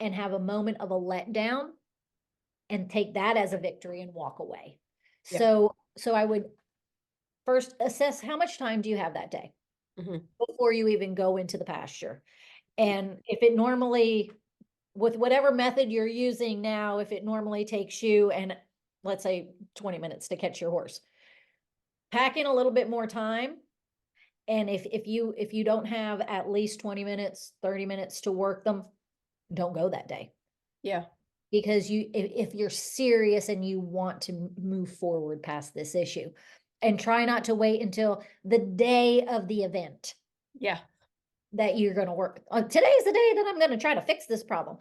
and have a moment of a letdown and take that as a victory and walk away. Yeah. So I would first assess how much time do you have that day Mhm. before you even go into the pasture. And if it normally, with whatever method you're using now, if it normally takes you, and let's say 20 minutes to catch your horse, pack in a little bit more time. And if you don't have at least 20 minutes, 30 minutes to work them, don't go that day. Yeah. Because if you're serious and you want to move forward past this issue, and try not to wait until the day of the event Yeah. that you're going to work. Today's the day that I'm going to try to fix this problem.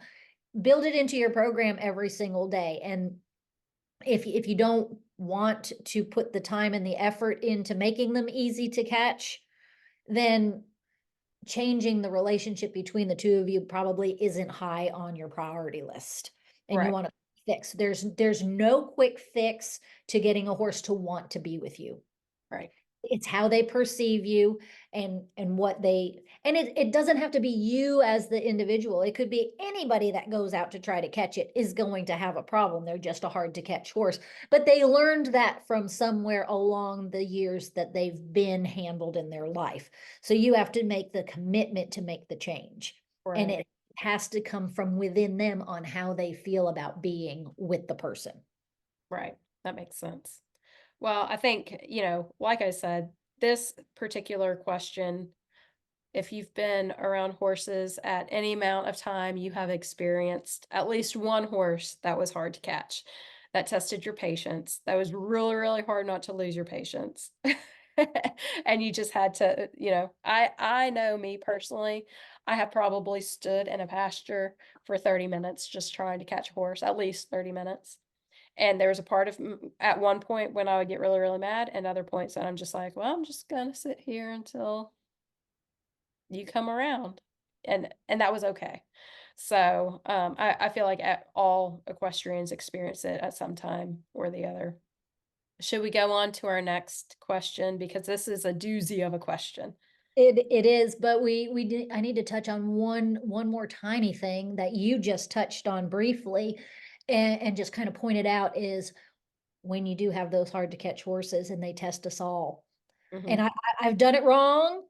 Build it into your program every single day. And if you don't want to put the time and the effort into making them easy to catch, then changing the relationship between the two of you probably isn't high on your priority list, and you Right. want to fix. There's no quick fix to getting a horse to want to be with you. Right. It's how they perceive you, and what they, and it doesn't have to be you as the individual. It could be anybody that goes out to try to catch it is going to have a problem. They're just a hard to catch horse, but they learned that from somewhere along the years that they've been handled in their life. So you have to make the commitment to make the change, and Right. it has to come from within them on how they feel about being with the person. Right. That makes sense. Well, I think, like I said, this particular question, if you've been around horses at any amount of time, you have experienced at least one horse that was hard to catch, that tested your patience, that was really, really hard not to lose your patience. And you just had to, I know me personally, I have probably stood in a pasture for 30 minutes just trying to catch a horse, at least 30 minutes. And there was a part of at one point when I would get really, really mad, and other points that I'm just like, well, I'm just gonna sit here until you come around. And that was okay. So I feel like all equestrians experience it at some time or the other. Should we go on to our next question? Because this is a doozy of a question. It is, but I need to touch on one more tiny thing that you just touched on briefly, and just kind of pointed out is when you do have those hard to catch horses and they test us all. And Hmm. I've done it wrong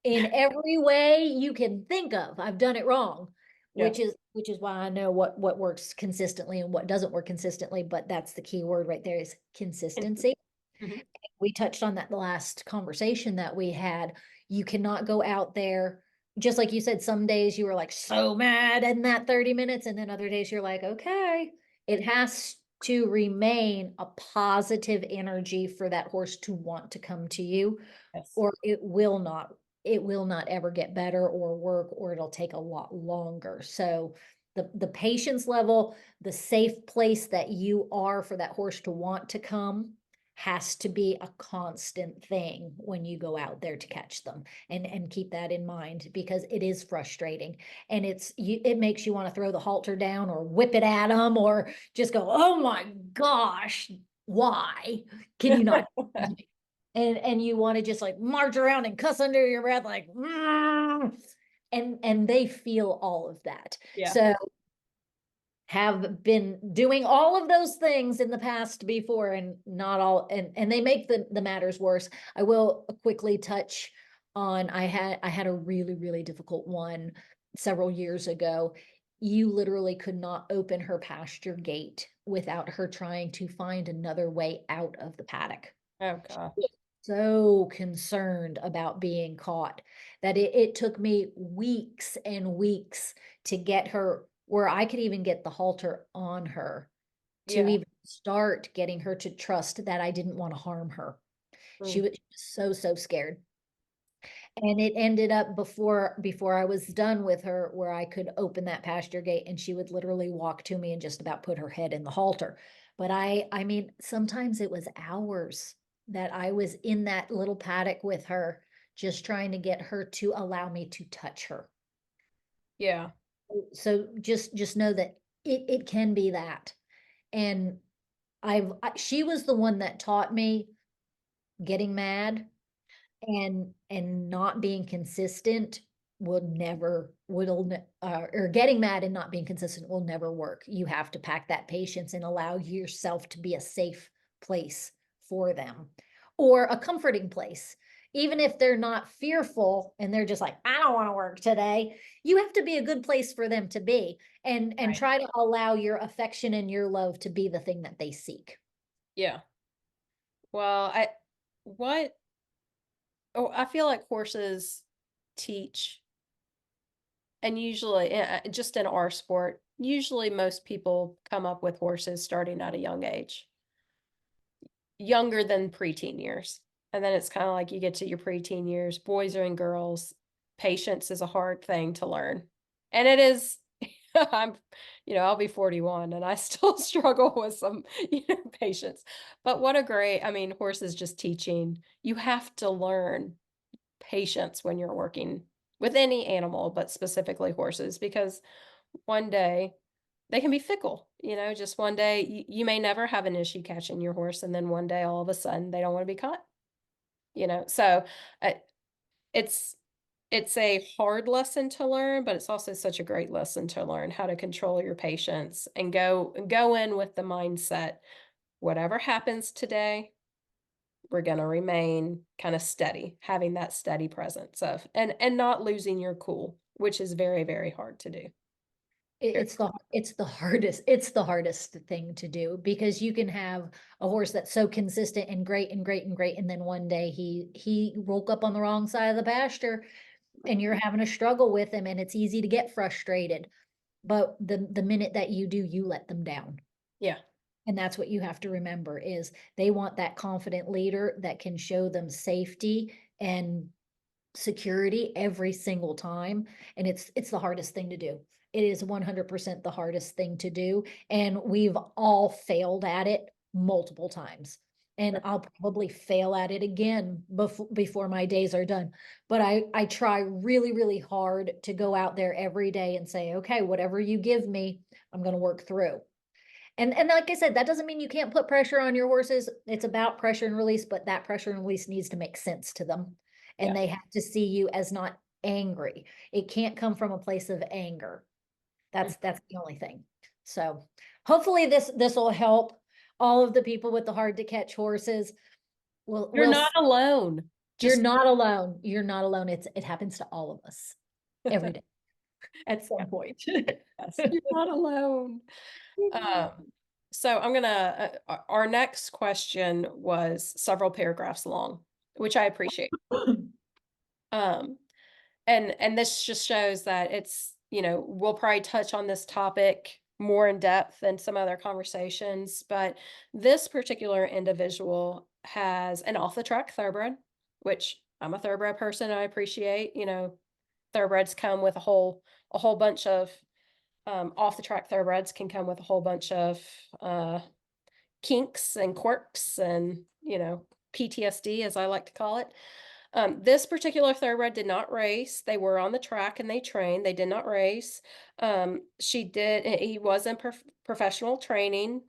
in every way you can think of. I've done it wrong, Yeah. which is why I know what works consistently and what doesn't work consistently, but that's the key word right there is consistency. Hmm. We touched on that the last conversation that we had. You cannot go out there, just like you said, some days you were like so mad in that 30 minutes, and then other days you're like, okay, it has to remain a positive energy for that horse to want to come to you, Yes. or it will not ever get better or work, or it'll take a lot longer. So the patience level, the safe place that you are for that horse to want to come has to be a constant thing when you go out there to catch them, and keep that in mind, because it is frustrating, and it makes you want to throw the halter down or whip it at them, or just go, oh my gosh, why can you not? And you want to just like march around and cuss under your breath like, "Mm," and they feel all of that. Yeah. So have been doing all of those things in the past before, and not all, and they make the matters worse. I will quickly touch on, I had a really, really difficult one several years ago. You literally could not open her pasture gate without her trying to find another way out of the paddock. Oh God. So concerned about being caught that it took me weeks and weeks to get her where I could even get the halter on her, to Yeah. even start getting her to trust that I didn't want to harm her. She Mm. was so scared. And it ended up before I was done with her, where I could open that pasture gate and she would literally walk to me and just about put her head in the halter. But I mean, sometimes it was hours that I was in that little paddock with her, just trying to get her to allow me to touch her. Yeah. So just know that it can be that. And she was the one that taught me getting mad and not being consistent or getting mad and not being consistent will never work. You have to pack that patience and allow yourself to be a safe place for them, or a comforting place. Even if they're not fearful and they're just like, I don't want to work today, you have to be a good place for them to be, and Right. try to allow your affection and your love to be the thing that they seek. Yeah. Well, what I feel like horses teach, and usually, just in our sport, usually most people come up with horses starting at a young age, younger than preteen years. And then it's kind of like you get to your preteen years, boys and girls, patience is a hard thing to learn. And it is, I'm, I'll be 41 and I still struggle with some, patience. But what a great, I mean, horses just teaching. You have to learn patience when you're working with any animal, but specifically horses, because one day they can be fickle, just one day you may never have an issue catching your horse, and then one day all of a sudden they don't want to be caught, so uh, it's it's a hard lesson to learn, but it's also such a great lesson to learn how to control your patience and go in with the mindset, whatever happens today, we're going to remain kind of steady, having that steady presence of, and not losing your cool, which is very, very hard to do. Very- It's the hardest thing to do, because you can have a horse that's so consistent and great and great and great, and then one day he woke up on the wrong side of the pasture, and you're having a struggle with him, and it's easy to get frustrated. But the minute that you do, you let them down. Yeah. And that's what you have to remember, is they want that confident leader that can show them safety and security every single time. And it's the hardest thing to do. It is 100% the hardest thing to do. And we've all failed at it multiple times. And I'll probably fail at it again before my days are done. But I try really, really hard to go out there every day and say, okay, whatever you give me, I'm going to work through. And like I said, that doesn't mean you can't put pressure on your horses. It's about pressure and release, but that pressure and release needs to make sense to them. And Yeah. they have to see you as not angry. It can't come from a place of anger. That's the only thing. So hopefully this will help all of the people with the hard to catch horses. You're not alone. You're Just not alone. You're not alone. It happens to all of us every day at some point. yes, you're not alone. Um, so I'm gonna, our next question was several paragraphs long, which I appreciate. Um, and this just shows that it's, we'll probably touch on this topic more in depth than some other conversations, but this particular individual has an off the track thoroughbred, which I'm a thoroughbred person. I appreciate, thoroughbreds come with a whole bunch of, off the track thoroughbreds can come with a whole bunch of uh, kinks and quirks and, PTSD, as I like to call it. This particular thoroughbred did not race. They were on the track and they trained. They did not race. He was in professional training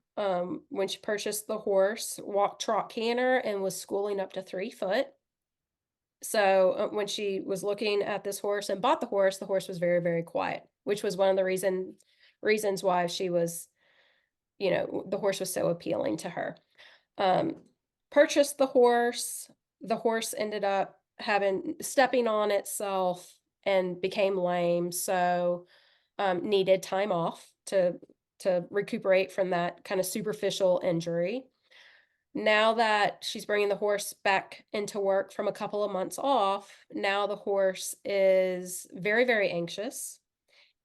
when she purchased the horse, walk, trot, canter, and was schooling up to 3 foot. So when she was looking at this horse and bought the horse was very, very quiet, which was one of the reasons why she was, the horse was so appealing to her. Um, Purchased the horse. The horse ended up stepping on itself and became lame. So needed time off to recuperate from that kind of superficial injury. Now that she's bringing the horse back into work from a couple of months off, now the horse is very, very anxious.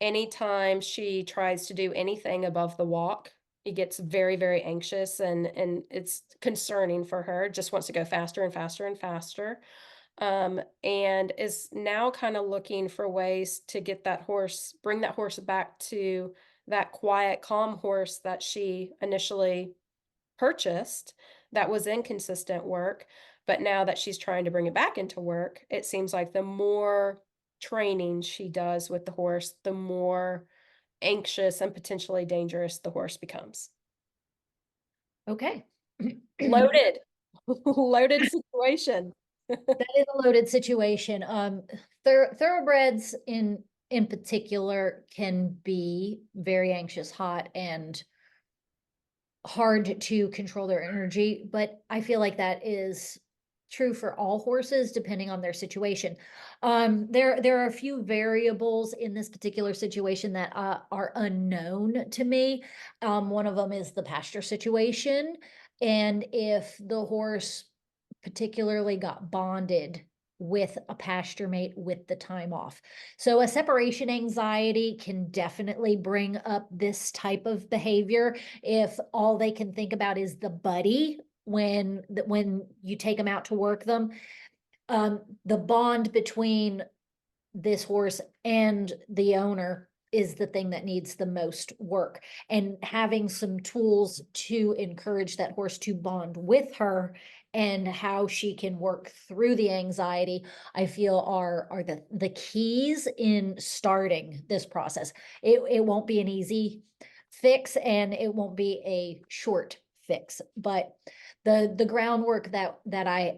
Anytime she tries to do anything above the walk, it gets very, very anxious, and it's concerning for her, just wants to go faster and faster and faster. And is now kind of looking for ways to bring that horse back to that quiet, calm horse that she initially purchased, that was in consistent work. But now that she's trying to bring it back into work, it seems like the more training she does with the horse, the more anxious and potentially dangerous the horse becomes. Okay. Loaded, loaded situation. That is a loaded situation. Thoroughbreds in particular can be very anxious, hot, and hard to control their energy, but I feel like that is true for all horses depending on their situation. There are a few variables in this particular situation that are unknown to me. One of them is the pasture situation, and if the horse particularly got bonded with a pasture mate with the time off. So a separation anxiety can definitely bring up this type of behavior if all they can think about is the buddy when you take them out to work them. The bond between this horse and the owner is the thing that needs the most work, and having some tools to encourage that horse to bond with her and how she can work through the anxiety, I feel are the keys in starting this process. It won't be an easy fix, and it won't be a short fix, but the groundwork that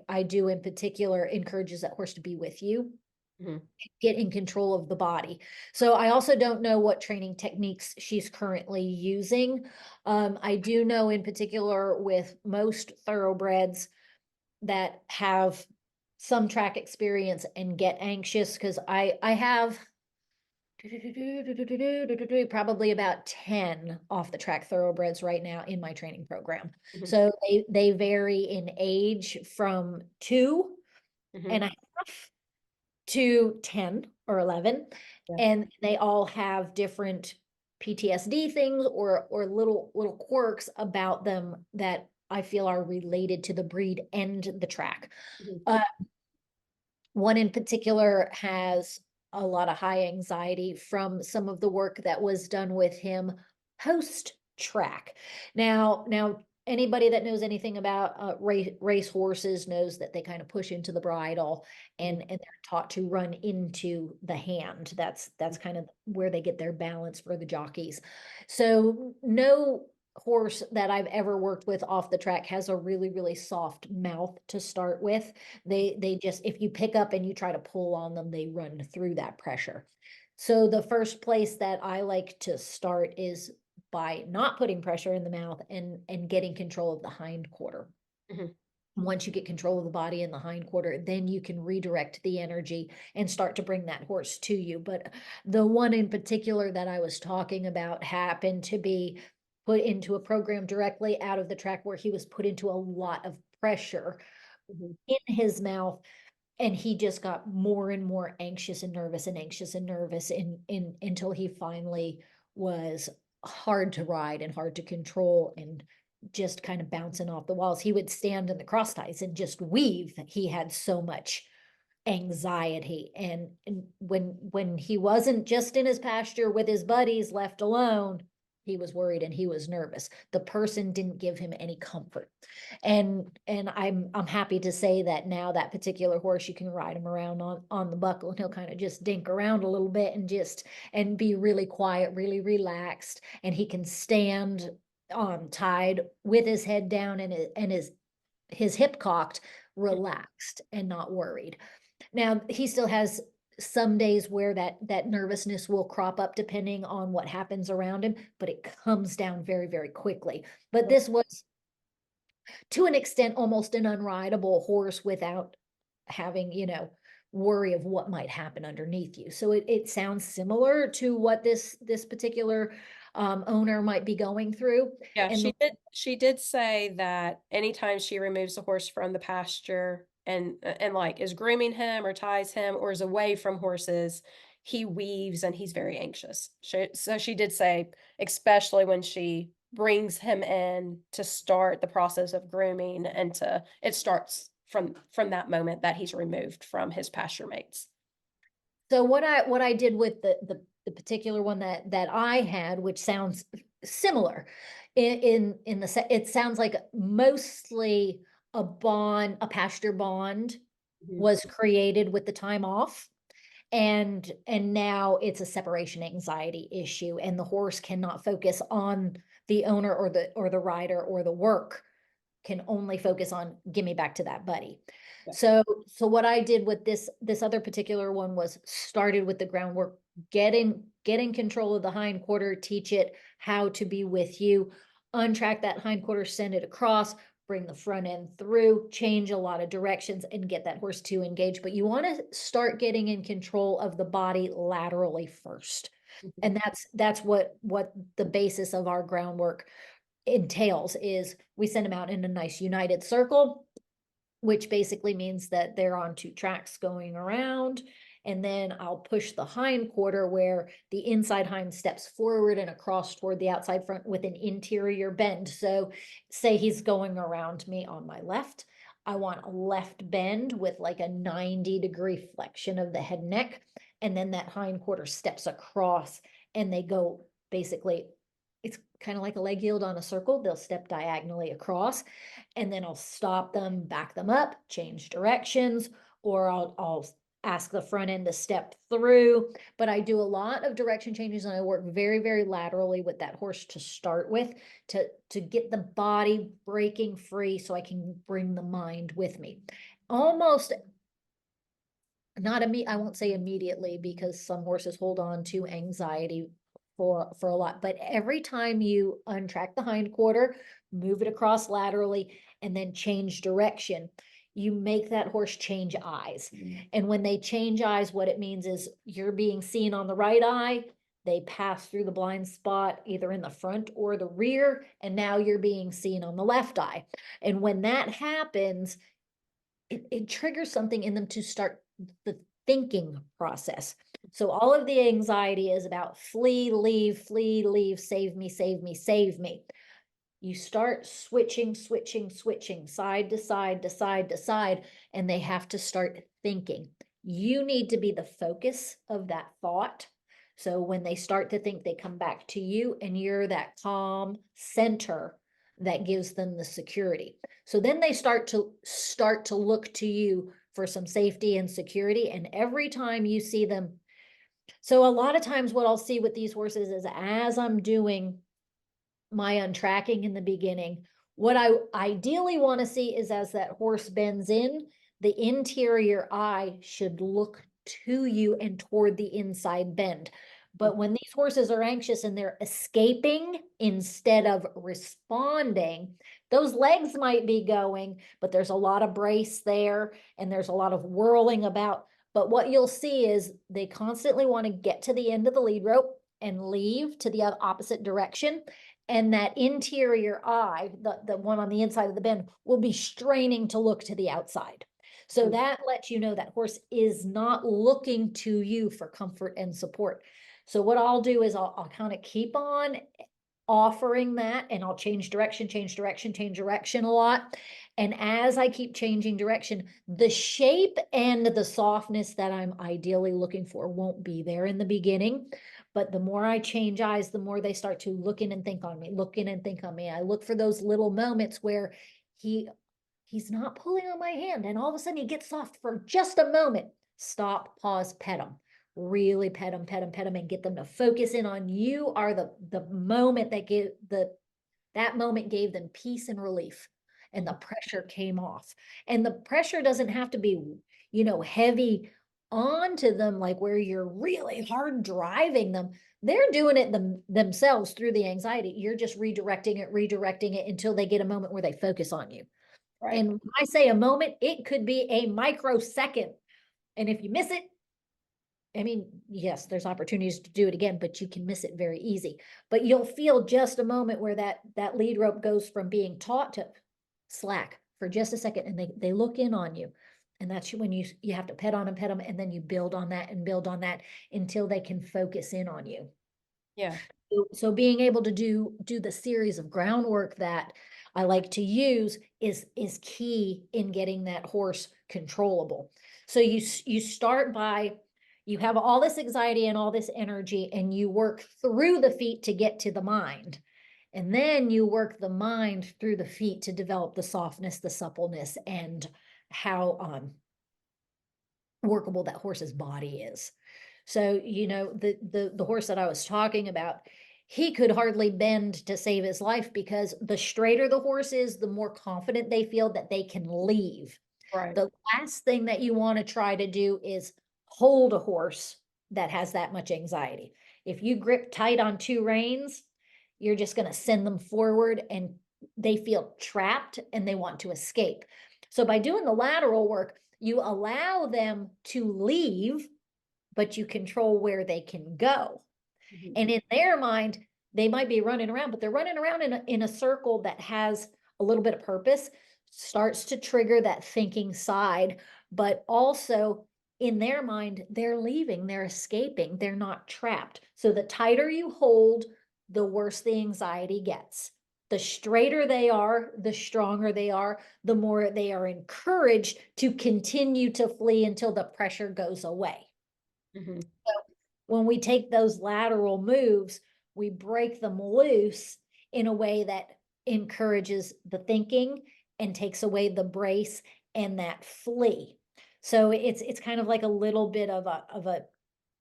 I do in particular encourages that horse to be with you, Mhm. get in control of the body. So I also don't know what training techniques she's currently using. I do know in particular with most thoroughbreds that have some track experience and get anxious, because I have probably about 10 off the track thoroughbreds right now in my training program. Mhm. So they vary in age from 2 and Mhm. a half to 10 or 11, Yeah. and they all have different PTSD things or little quirks about them that I feel are related to the breed and the track. Mhm. Uh, One in particular has a lot of high anxiety from some of the work that was done with him post track. Now anybody that knows anything about race horses knows that they kind of push into the bridle, Mhm. and they're taught to run into the hand. That's kind of where they get their balance for the jockeys. So no horse that I've ever worked with off the track has a really soft mouth to start with. They just, if you pick up and you try to pull on them, they run through that pressure. So the first place that I like to start is by not putting pressure in the mouth and getting control of the hind quarter. Mhm. Once you get control of the body and the hind quarter, then you can redirect the energy and start to bring that horse to you. But the one in particular that I was talking about happened to be put into a program directly out of the track where he was put into a lot of pressure Mhm. in his mouth, and he just got more and more anxious and nervous and anxious and nervous in until he finally was hard to ride and hard to control and just kind of bouncing off the walls. He would stand in the cross ties and just weave. He had so much anxiety, and when he wasn't just in his pasture with his buddies left alone, he was worried and he was nervous. The person didn't give him any comfort, and I'm happy to say that now that particular horse, you can ride him around on the buckle and he'll kind of just dink around a little bit and just and be really quiet, really relaxed, and he can stand tied with his head down and his hip cocked, relaxed and not worried. Now, he still has some days where that nervousness will crop up depending on what happens around him, but it comes down very quickly. But this was, to an extent, almost an unrideable horse without having, worry of what might happen underneath you. So it sounds similar to what this particular owner might be going through. Yeah, And she did say that anytime she removes the horse from the pasture and, like, is grooming him or ties him or is away from horses, he weaves and he's very anxious. So she did say, especially when she brings him in to start the process of grooming and it starts from that moment that he's removed from his pasture mates. So what I did with the particular one that I had, which sounds similar, in it sounds like mostly a pasture bond Mhm. was created with the time off, and now it's a separation anxiety issue, and the horse cannot focus on the owner or the rider or the work, can only focus on give me back to that buddy. Yeah. So what I did with this other particular one was started with the groundwork, getting control of the hind quarter, teach it how to be with you. untrack that hindquarter, send it across, bring the front end through, change a lot of directions, and get that horse to engage. But you want to start getting in control of the body laterally first. Mhm. And that's what the basis of our groundwork entails is we send them out in a nice united circle, which basically means that they're on two tracks going around. And then I'll push the hind quarter where the inside hind steps forward and across toward the outside front with an interior bend. So say he's going around me on my left. I want a left bend with like a 90-degree flexion of the head and neck. And then that hind quarter steps across and they go basically, it's kind of like a leg yield on a circle. They'll step diagonally across and then I'll stop them, back them up, change directions, or I'll ask the front end to step through. But I do a lot of direction changes and I work very, very laterally with that horse to start with to get the body breaking free so I can bring the mind with me. Almost not I won't say immediately because some horses hold on to anxiety for a lot, but every time you untrack the hind quarter, move it across laterally, and then change direction, you make that horse change eyes. And when they change eyes, what it means is you're being seen on the right eye, they pass through the blind spot either in the front or the rear, and now you're being seen on the left eye. And when that happens, it triggers something in them to start the thinking process. So all of the anxiety is about flee, leave, save me, save me, save me. You start switching, side to side to side to side, and they have to start thinking. You need to be the focus of that thought. So when they start to think, they come back to you, and you're that calm center that gives them the security. So then they start to look to you for some safety and security. And every time you see them, so a lot of times what I'll see with these horses is as I'm doing my untracking in the beginning, what I ideally want to see is as that horse bends in, the interior eye should look to you and toward the inside bend. But when these horses are anxious and they're escaping instead of responding, those legs might be going, but there's a lot of brace there and there's a lot of whirling about. But what you'll see is they constantly want to get to the end of the lead rope and leave to the opposite direction. And that interior eye, the one on the inside of the bend, will be straining to look to the outside. So that lets you know that horse is not looking to you for comfort and support. So what I'll do is I'll kind of keep on offering that and I'll change direction a lot. And as I keep changing direction, the shape and the softness that I'm ideally looking for won't be there in the beginning. But the more I change eyes, the more they start to look in and think on me, look in and think on me. I look for those little moments where he's not pulling on my hand and all of a sudden he gets soft for just a moment. Stop, pause, pet him. Really pet him, and get them to focus in on you are the moment that moment gave them peace and relief and the pressure came off. And the pressure doesn't have to be, heavy onto them, like where you're really hard driving them. They're doing it themselves through the anxiety. You're just redirecting it until they get a moment where they focus on you. Right. And when I say a moment, it could be a microsecond. And if you miss it, I mean, yes, there's opportunities to do it again, but you can miss it very easy. But you'll feel just a moment where that lead rope goes from being taut to slack for just a second, and they look in on you. And that's when you have to pet them, and then you build on that and build on that until they can focus in on you. Yeah. So being able to do the series of groundwork that I like to use is key in getting that horse controllable. So you start by you have all this anxiety and all this energy and you work through the feet to get to the mind. And then you work the mind through the feet to develop the softness, the suppleness, and how workable that horse's body is. So, the horse that I was talking about, he could hardly bend to save his life because the straighter the horse is, the more confident they feel that they can leave. Right. The last thing that you want to try to do is hold a horse that has that much anxiety. If you grip tight on two reins, you're just going to send them forward and they feel trapped and they want to escape. So by doing the lateral work, you allow them to leave, but you control where they can go. Mhm. And in their mind, they might be running around, but they're running around in a circle that has a little bit of purpose, starts to trigger that thinking side, but also in their mind, they're leaving, they're escaping, they're not trapped. So the tighter you hold, the worse the anxiety gets. The straighter they are, the stronger they are, the more they are encouraged to continue to flee until the pressure goes away. Mhm. When we take those lateral moves, we break them loose in a way that encourages the thinking and takes away the brace and that flee. So it's kind of like a little bit of a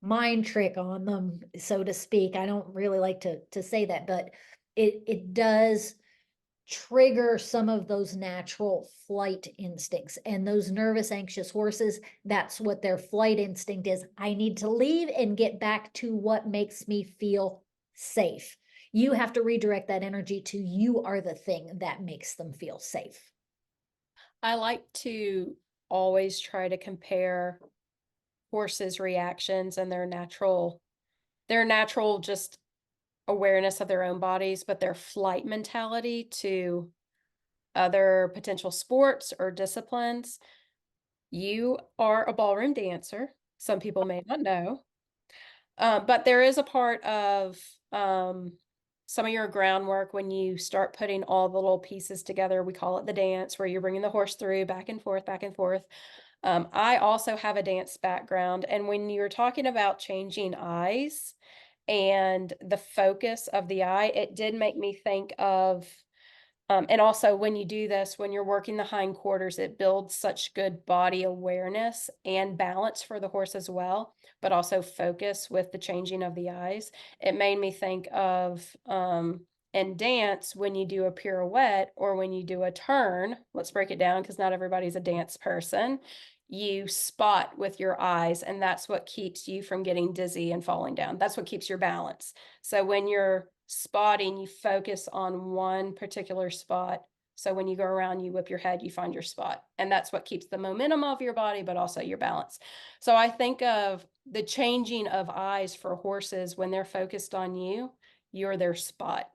mind trick on them, so to speak. I don't really like to say that, but it does trigger some of those natural flight instincts. And those nervous, anxious horses, that's what their flight instinct is. I need to leave and get back to what makes me feel safe. You have to redirect that energy to you are the thing that makes them feel safe. I like to always try to compare horses' reactions and their natural just awareness of their own bodies, but their flight mentality to other potential sports or disciplines. You are a ballroom dancer. Some people may not know. But there is a part of um, some of your groundwork when you start putting all the little pieces together. We call it the dance, where you're bringing the horse through back and forth, back and forth. I also have a dance background. And when you're talking about changing eyes and the focus of the eye, it did make me think of and also, when you do this, when you're working the hindquarters, it builds such good body awareness and balance for the horse as well, but also focus with the changing of the eyes. It made me think of in dance, when you do a pirouette or when you do a turn, let's break it down because not everybody's a dance person. You spot with your eyes, and that's what keeps you from getting dizzy and falling down. That's what keeps your balance. So when you're spotting, you focus on one particular spot. So when you go around, you whip your head, you find your spot. And that's what keeps the momentum of your body, but also your balance. So I think of the changing of eyes for horses when they're focused on you, you're their spot.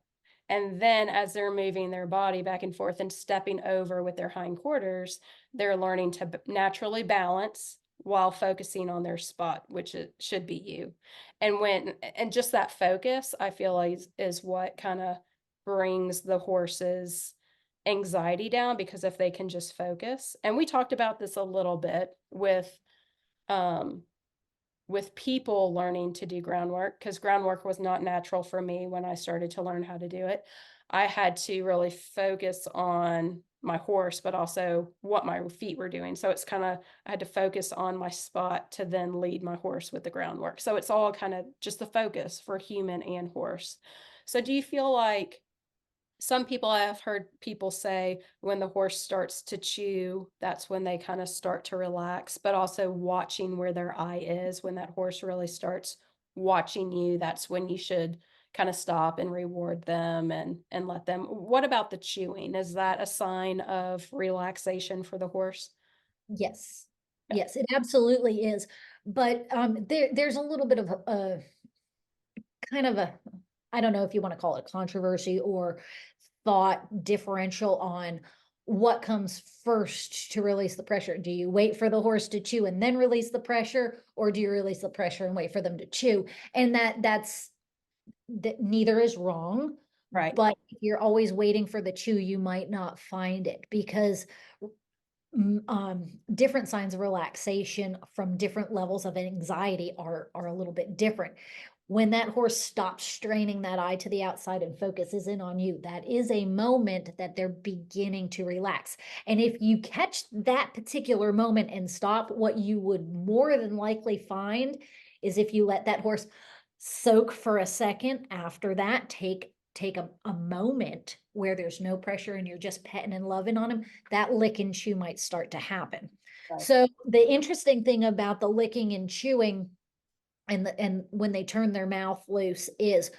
And then as they're moving their body back and forth and stepping over with their hindquarters, they're learning to naturally balance while focusing on their spot, which it should be you. And just that focus, I feel like is what kind of brings the horses anxiety down, because if they can just focus. And we talked about this a little bit um with people learning to do groundwork, because groundwork was not natural for me when I started to learn how to do it. I had to really focus on my horse, but also what my feet were doing. So it's kind of, I had to focus on my spot to then lead my horse with the groundwork. So it's all kind of just the focus for human and horse. So do you feel like some people, I have heard people say when the horse starts to chew, that's when they kind of start to relax, but also watching where their eye is. When that horse really starts watching you, that's when you should kind of stop and reward them and let them. What about the chewing? Is that a sign of relaxation for the horse? Yes. Yeah. Yes, it absolutely is. But there's a little bit of a kind of a, I don't know if you want to call it controversy or thought differential on what comes first to release the pressure. Do you wait for the horse to chew and then release the pressure, or do you release the pressure and wait for them to chew? And that neither is wrong, Right. but if you're always waiting for the chew, you might not find it because different signs of relaxation from different levels of anxiety are a little bit different. When that horse stops straining that eye to the outside and focuses in on you, that is a moment that they're beginning to relax. And if you catch that particular moment and stop, what you would more than likely find is if you let that horse soak for a second after that, take a moment where there's no pressure and you're just petting and loving on him, that lick and chew might start to happen. Right. So the interesting thing about the licking and chewing and when they turn their mouth loose is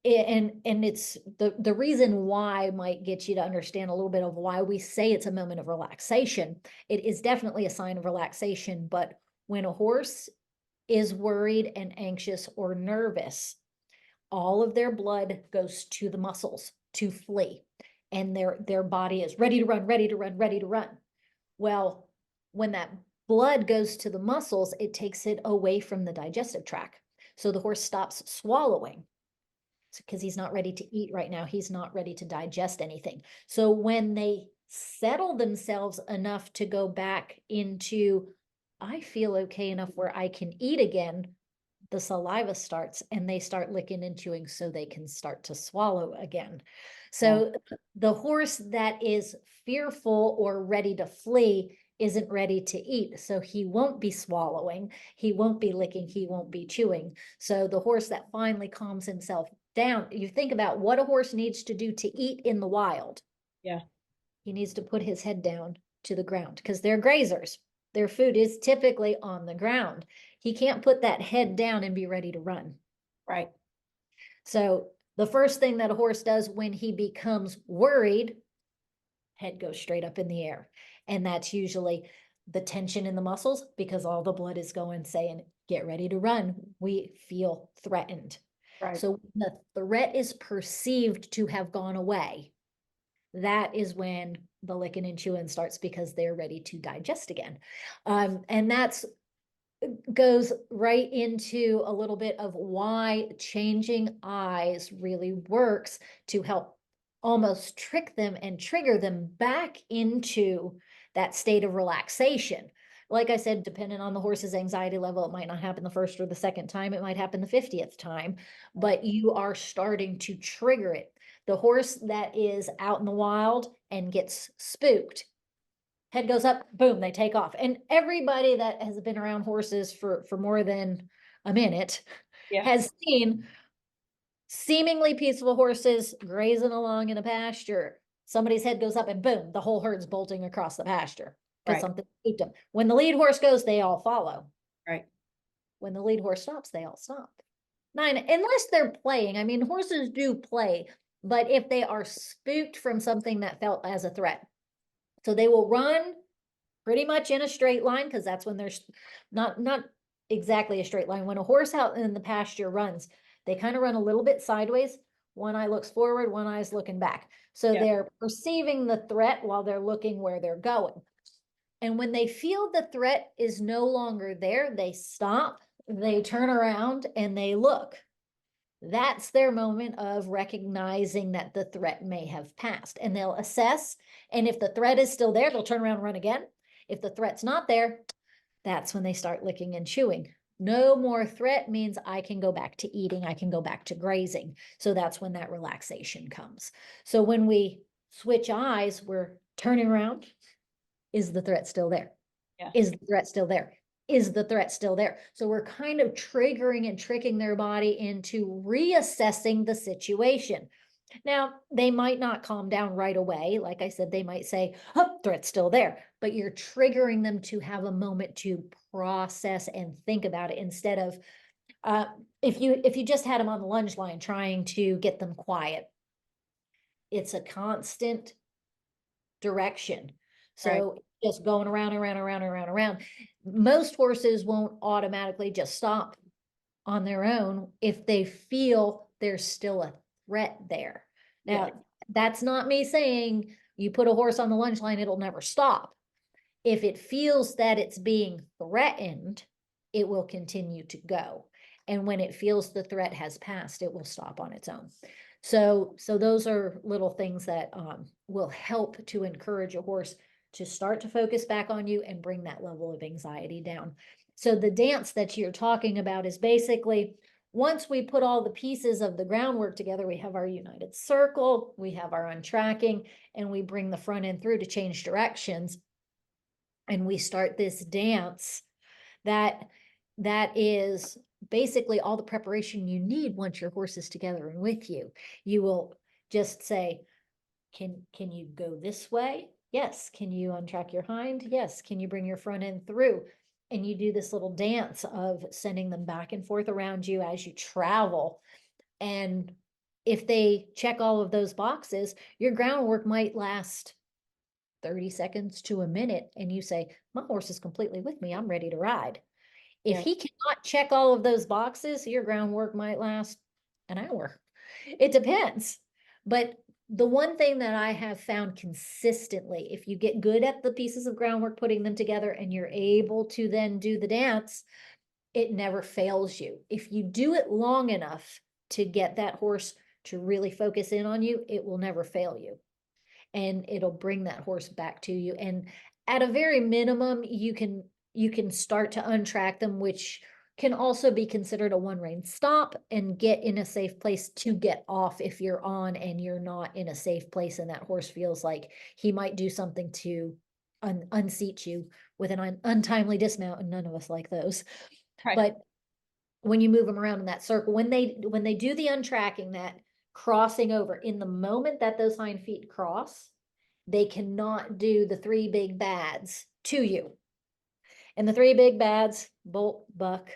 And it's the reason why might get you to understand a little bit of why we say it's a moment of relaxation. It is definitely a sign of relaxation, but when a horse is worried and anxious or nervous, all of their blood goes to the muscles to flee, and their body is ready to run, ready to run, ready to run. Well, when that blood goes to the muscles, it takes it away from the digestive tract. So the horse stops swallowing because he's not ready to eat right now. He's not ready to digest anything. So when they settle themselves enough to go back into, I feel okay enough where I can eat again, the saliva starts and they start licking and chewing so they can start to swallow again. Yeah. So the horse that is fearful or ready to flee isn't ready to eat. So he won't be swallowing, he won't be licking, he won't be chewing. So the horse that finally calms himself down, you think about what a horse needs to do to eat in the wild. Yeah. He needs to put his head down to the ground because they're grazers. Their food is typically on the ground. He can't put that head down and be ready to run. Right. So the first thing that a horse does when he becomes worried, head goes straight up in the air. And that's usually the tension in the muscles because all the blood is going saying, get ready to run. We feel threatened. Right. So when the threat is perceived to have gone away, that is when the licking and chewing starts because they're ready to digest again. And that's goes right into a little bit of why changing eyes really works to help almost trick them and trigger them back into that state of relaxation. Like I said, depending on the horse's anxiety level, it might not happen the first or the second time, it might happen the 50th time, but you are starting to trigger it. The horse that is out in the wild and gets spooked, head goes up, boom, they take off. And everybody that has been around horses for more than a minute Yeah. has seen seemingly peaceful horses grazing along in a pasture. Somebody's head goes up and boom, the whole herd's bolting across the pasture because Right. something spooked them. When the lead horse goes, they all follow. Right. When the lead horse stops, they all stop. Nine, unless they're playing. I mean, horses do play, but if they are spooked from something that felt as a threat, so they will run pretty much in a straight line because that's when there's not exactly a straight line. When a horse out in the pasture runs, they kind of run a little bit sideways. One eye looks forward, one eye's looking back. So Yeah. they're perceiving the threat while they're looking where they're going. And when they feel the threat is no longer there, they stop, they turn around, and they look. That's their moment of recognizing that the threat may have passed, and they'll assess. And if the threat is still there, they'll turn around and run again. If the threat's not there, that's when they start licking and chewing. No more threat means I can go back to eating, I can go back to grazing. So that's when that relaxation comes. So when we switch eyes, we're turning around. Is the threat still there? Yeah. Is the threat still there? Is the threat still there? So we're kind of triggering and tricking their body into reassessing the situation. Now, they might not calm down right away. Like I said, they might say, oh, threat's still there, but you're triggering them to have a moment to process and think about it instead of if you just had them on the lunge line trying to get them quiet. It's a constant direction. Right. So just going around and around and around and around and around. Most horses won't automatically just stop on their own if they feel there's still a threat there. Yeah. Now, that's not me saying you put a horse on the lunge line, it'll never stop. If it feels that it's being threatened, it will continue to go. And when it feels the threat has passed, it will stop on its own. So those are little things that will help to encourage a horse to start to focus back on you and bring that level of anxiety down. So the dance that you're talking about is basically once we put all the pieces of the groundwork together, we have our united circle, we have our untracking, and we bring the front end through to change directions. And we start this dance that is basically all the preparation you need once your horse is together and with you. You will just say, can you go this way? Yes. Can you untrack your hind? Yes. Can you bring your front end through? And you do this little dance of sending them back and forth around you as you travel. And If they check all of those boxes, your groundwork might last 30 seconds to a minute, and you say, my horse is completely with me, I'm ready to ride. If Yeah. he cannot check all of those boxes, your groundwork might last an hour. It depends. But the one thing that I have found consistently, if you get good at the pieces of groundwork, putting them together, and you're able to then do the dance, it never fails you. If you do it long enough to get that horse to really focus in on you, it will never fail you. And it'll bring that horse back to you. And at a very minimum, you can start to untrack them, which can also be considered a one rein stop, and get in a safe place to get off if you're on and you're not in a safe place and that horse feels like he might do something to unseat you with an untimely dismount, and none of us like those. Right. But when you move them around in that circle, when they do the untracking, that crossing over, in the moment that those hind feet cross, they cannot do the three big bads to you. And the three big bads: bolt, buck,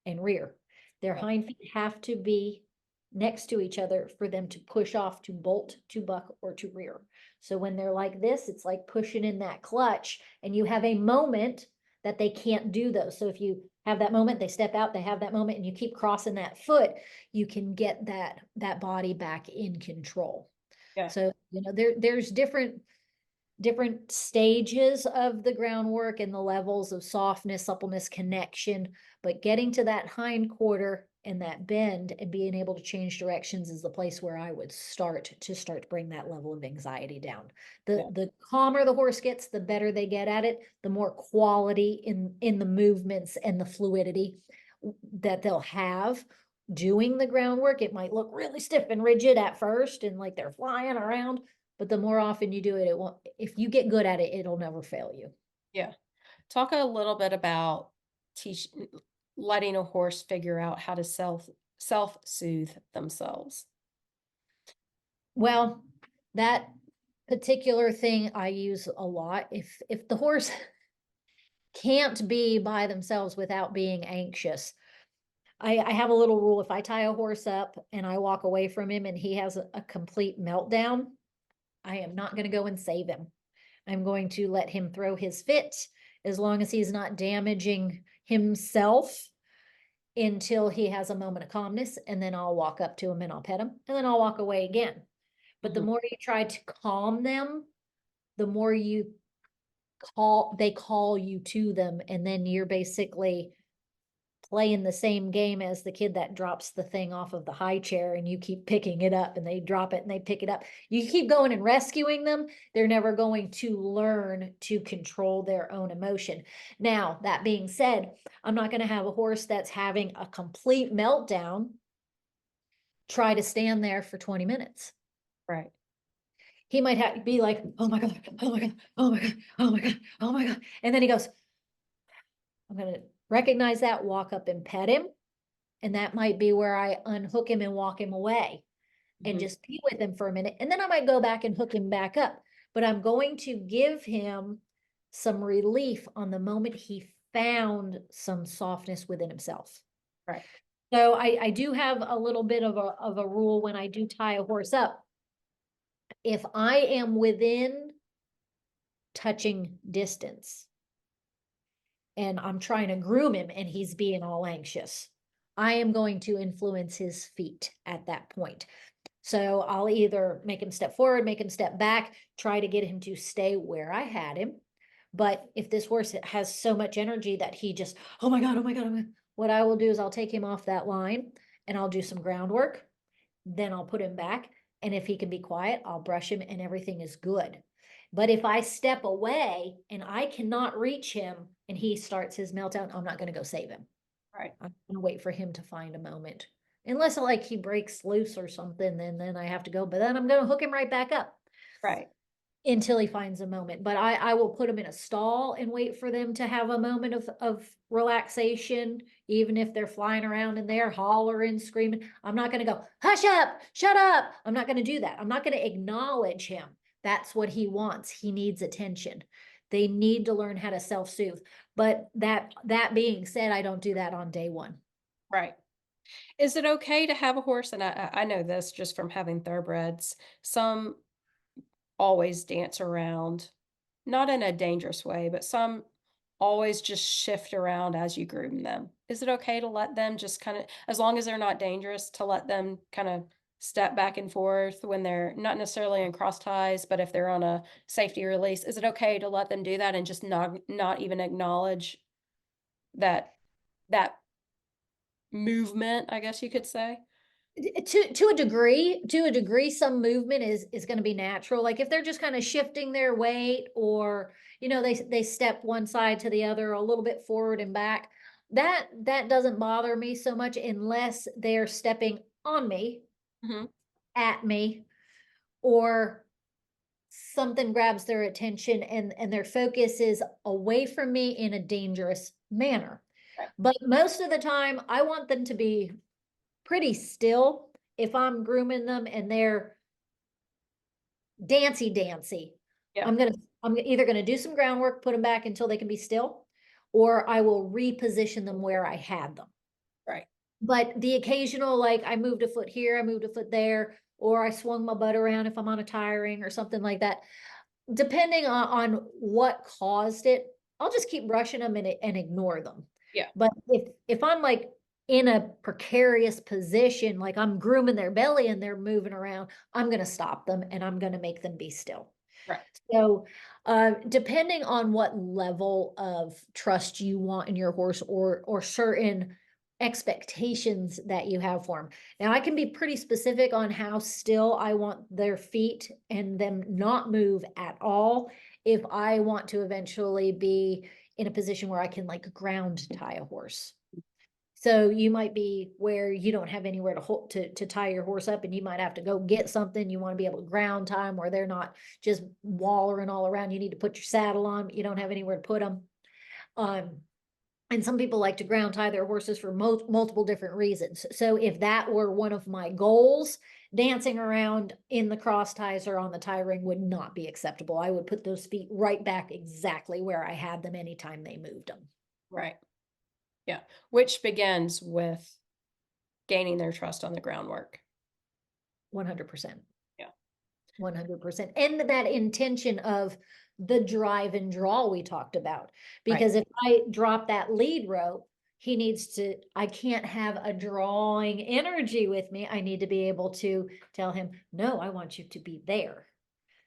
and rear. Their Right. hind feet have to be next to each other for them to push off to bolt, to buck, or to rear. So when they're like this, it's like pushing in that clutch, and you have a moment that they can't do those. So if you have that moment, they step out, they have that moment, and you keep crossing that foot, you can get that body back in control. Yeah. So, there's different stages of the groundwork and the levels of softness, suppleness, connection, but getting to that hind quarter and that bend and being able to change directions is the place where I would start to bring that level of anxiety down. Yeah. The calmer the horse gets, the better they get at it, the more quality in the movements and the fluidity that they'll have doing the groundwork. It might look really stiff and rigid at first and like they're flying around, but the more often you do it, it won't. If you get good at it, it'll never fail you. Yeah. Talk a little bit about teach letting a horse figure out how to self-soothe themselves. Well, that particular thing I use a lot. If the horse can't be by themselves without being anxious, I have a little rule. If I tie a horse up and I walk away from him and he has a complete meltdown, I am not going to go and save him. I'm going to let him throw his fit as long as he's not damaging himself until he has a moment of calmness. And then I'll walk up to him and I'll pet him and then I'll walk away again. But the Mhm. more you try to calm them, the more they call you to them. And then you're basically playing the same game as the kid that drops the thing off of the high chair, and you keep picking it up and they drop it and they pick it up. You keep going and rescuing them. They're never going to learn to control their own emotion. Now, that being said, I'm not going to have a horse that's having a complete meltdown try to stand there for 20 minutes. Right. He might be like, oh my God, oh my God, oh my God, oh my God, oh my God. And then he goes, I'm going to recognize that, walk up and pet him. And that might be where I unhook him and walk him away and Mhm. just be with him for a minute. And then I might go back and hook him back up. But I'm going to give him some relief on the moment he found some softness within himself. Right. So I do have a little bit of a rule when I do tie a horse up. If I am within touching distance and I'm trying to groom him and he's being all anxious, I am going to influence his feet at that point. So I'll either make him step forward, make him step back, try to get him to stay where I had him. But if this horse has so much energy that he just, oh my God, oh my God, oh my God, what I will do is I'll take him off that line and I'll do some groundwork. Then I'll put him back. And if he can be quiet, I'll brush him and everything is good. But if I step away and I cannot reach him and he starts his meltdown, I'm not going to go save him. Right. I'm going to wait for him to find a moment. Unless like he breaks loose or something, then I have to go. But then I'm going to hook him right back up Right. until he finds a moment. But I will put him in a stall and wait for them to have a moment of relaxation, even if they're flying around in there, hollering, screaming. I'm not going to go, hush up, shut up. I'm not going to do that. I'm not going to acknowledge him. That's what he wants. He needs attention. They need to learn how to self-soothe. But that being said, I don't do that on day one. Right. Is it okay to have a horse? And I know this just from having thoroughbreds. Some always dance around, not in a dangerous way, but some always just shift around as you groom them. Is it okay to let them just kind of, as long as they're not dangerous, to let them kind of step back and forth when they're not necessarily in cross ties, but if they're on a safety release, is it okay to let them do that and just not even acknowledge that that movement, I guess you could say? To a degree, some movement is going to be natural. Like if they're just kind of shifting their weight, or they step one side to the other, a little bit forward and back, that doesn't bother me so much unless they're stepping on me, Mhm. at me, or something grabs their attention and their focus is away from me in a dangerous manner. Right. But most of the time, I want them to be pretty still if I'm grooming them and they're dancy. Yeah. I'm either gonna do some groundwork, put them back until they can be still, or I will reposition them where I had them. Right. But the occasional, like, I moved a foot here, I moved a foot there, or I swung my butt around if I'm on a tiring or something like that. Depending on what caused it, I'll just keep brushing them and ignore them. Yeah. But if I'm, like, in a precarious position, like I'm grooming their belly and they're moving around, I'm gonna stop them and I'm gonna make them be still. Right. So, depending on what level of trust you want in your horse, or certain expectations that you have for them. Now, I can be pretty specific on how still I want their feet and them not move at all if I want to eventually be in a position where I can like ground tie a horse. So you might be where you don't have anywhere to hold to tie your horse up, and you might have to go get something. You want to be able to ground tie 'em where they're not just wallering all around. You need to put your saddle on. You don't have anywhere to put them. Um, and some people like to ground tie their horses for multiple different reasons. So if that were one of my goals, dancing around in the cross ties or on the tie ring would not be acceptable. I would put those feet right back exactly where I had them anytime they moved them. Right. Yeah. Which begins with gaining their trust on the groundwork. 100%. Yeah. 100%. And that intention of the drive and draw we talked about. Right. Because if I drop that lead rope, I can't have a drawing energy with me. I need to be able to tell him, no, I want you to be there.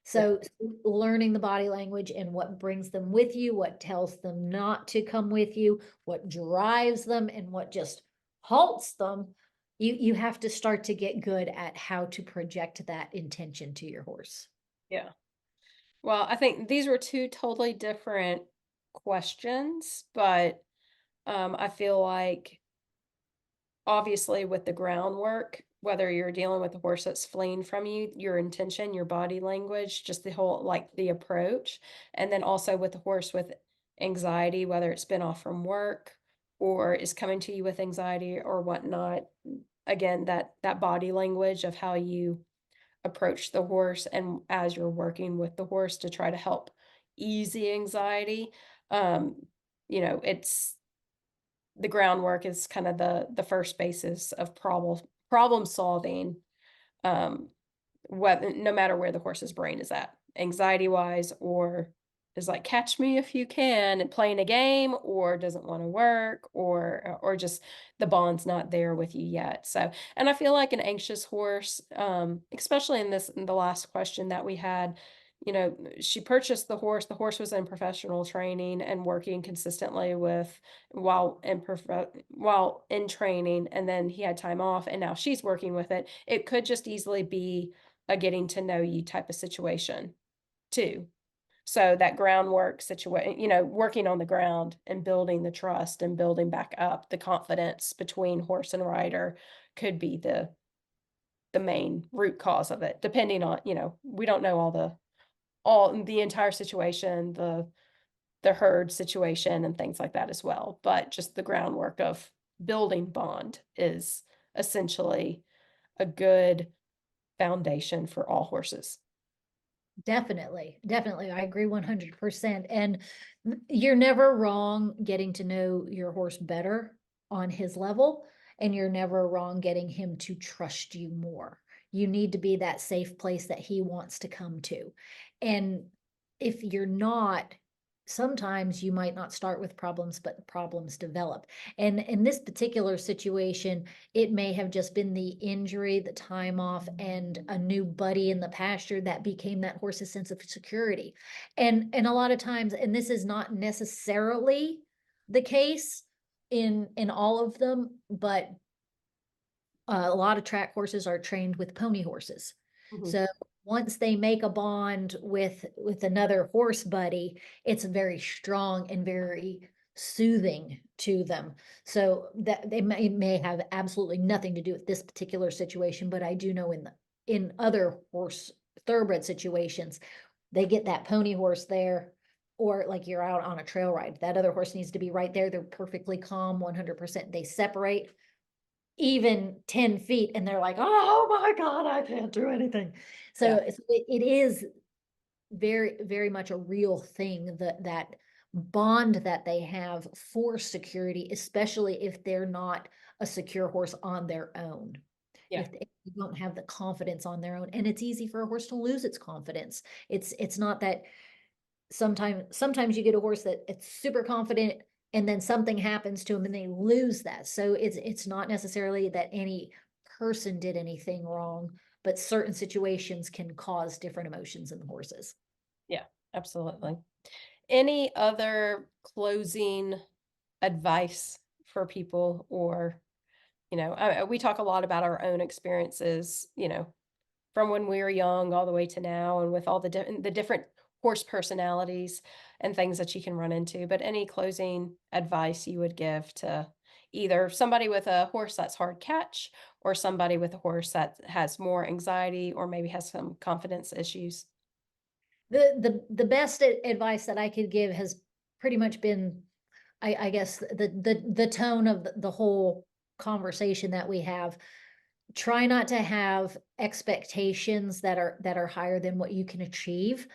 Yeah. So learning the body language and what brings them with you, what tells them not to come with you, what drives them and what just halts them. You have to start to get good at how to project that intention to your horse. Yeah. Well, I think these were two totally different questions, but I feel like obviously with the groundwork, whether you're dealing with a horse that's fleeing from you, your intention, your body language, just the whole like the approach, and then also with the horse with anxiety, whether it's been off from work or is coming to you with anxiety or whatnot. Again, that body language of how you approach the horse and as you're working with the horse to try to help ease the anxiety. Um, it's the groundwork is kind of the first basis of problem solving, um, whether no matter where the horse's brain is at, anxiety wise, or is like catch me if you can and playing a game, or doesn't want to work, or just the bond's not there with you yet. So, and I feel like an anxious horse, especially in the last question that we had, she purchased the horse. The horse was in professional training and working consistently with while in training, and then he had time off, and now she's working with it. It could just easily be a getting to know you type of situation too. So that groundwork situation, working on the ground and building the trust and building back up the confidence between horse and rider could be the main root cause of it, depending on, we don't know all the entire situation, the herd situation and things like that as well. But just the groundwork of building bond is essentially a good foundation for all horses. Definitely, definitely. I agree 100%. And you're never wrong getting to know your horse better on his level. and you're never wrong getting him to trust you more. You need to be that safe place that he wants to come to. And if you're not, sometimes you might not start with problems, but problems develop. And in this particular situation, it may have just been the injury, the time off, and a new buddy in the pasture that became that horse's sense of security. And a lot of times, and this is not necessarily the case in all of them, but a lot of track horses are trained with pony horses. Mhm. So once they make a bond with another horse buddy, it's very strong and very soothing to them. So that they may have absolutely nothing to do with this particular situation, but I do know in other horse thoroughbred situations, they get that pony horse there, or like you're out on a trail ride. That other horse needs to be right there. They're perfectly calm, 100%. They separate even 10 feet and they're like, oh my God, I can't do anything. So Yeah. it is very, very much a real thing that bond that they have for security, especially if they're not a secure horse on their own. Yeah. If they don't have the confidence on their own, and it's easy for a horse to lose its confidence. It's not that sometimes you get a horse that it's super confident and then something happens to them and they lose that. So it's not necessarily that any person did anything wrong, but certain situations can cause different emotions in the horses. Yeah. Absolutely. Any other closing advice for people, or, we talk a lot about our own experiences, from when we were young all the way to now, and with all the different horse personalities and things that you can run into. But any closing advice you would give to either somebody with a horse that's hard catch, or somebody with a horse that has more anxiety or maybe has some confidence issues? The best advice that I could give has pretty much been, I guess, the tone of the whole conversation that we have. Try not to have expectations that are higher than what you can achieve,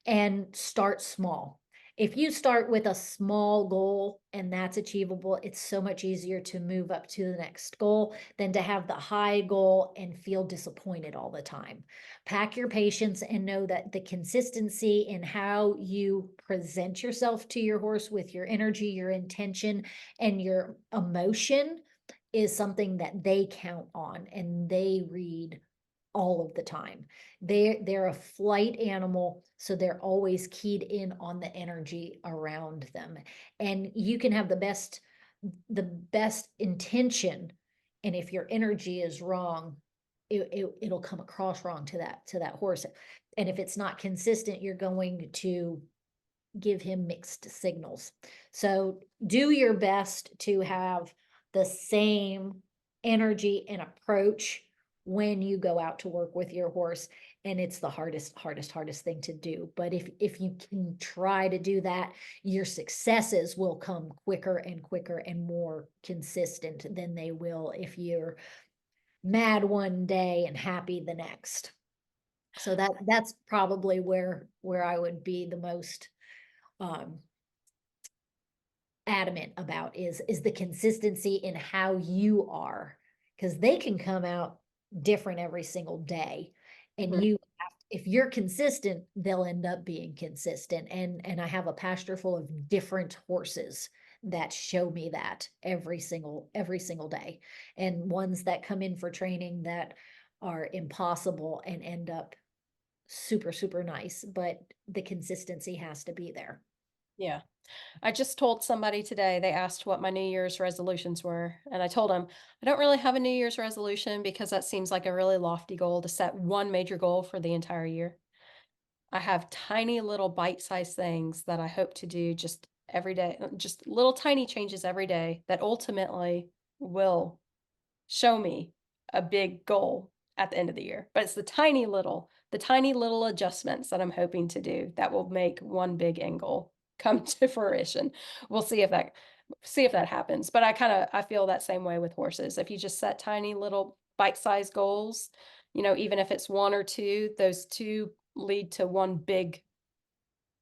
and start small. If you start with a small goal and that's achievable, it's so much easier to move up to the next goal than to have the high goal and feel disappointed all the time. Pack your patience and know that the consistency in how you present yourself to your horse with your energy, your intention, and your emotion is something that they count on and they read all of the time. They're a flight animal, so they're always keyed in on the energy around them. And you can have the best intention, and if your energy is wrong, it'll come across wrong to that horse. And if it's not consistent, you're going to give him mixed signals. So do your best to have the same energy and approach when you go out to work with your horse. And it's the hardest thing to do. But if you can try to do that, your successes will come quicker and more consistent than they will if you're mad one day and happy the next. So that's probably where I would be the most um adamant about is the consistency in how you are, because they can come out different every single day, and Mhm. you have, if you're consistent, they'll end up being consistent. And I have a pasture full of different horses that show me that every single day, and ones that come in for training that are impossible and end up super nice, but the consistency has to be there. Yeah. I just told somebody today, they asked what my New Year's resolutions were. And I told them, I don't really have a New Year's resolution because that seems like a really lofty goal to set one major goal for the entire year. I have tiny little bite-sized things that I hope to do just every day, just little tiny changes every day that ultimately will show me a big goal at the end of the year. But it's the tiny little adjustments that I'm hoping to do that will make one big end goal come to fruition. We'll see if that happens. But I feel that same way with horses. If you just set tiny little bite-sized goals, even if it's one or two, those two lead to one big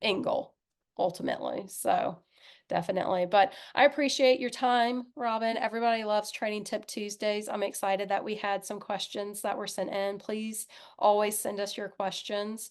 end goal ultimately. So definitely. But I appreciate your time, Robin. Everybody loves Training Tip Tuesdays. I'm excited that we had some questions that were sent in. Please always send us your questions.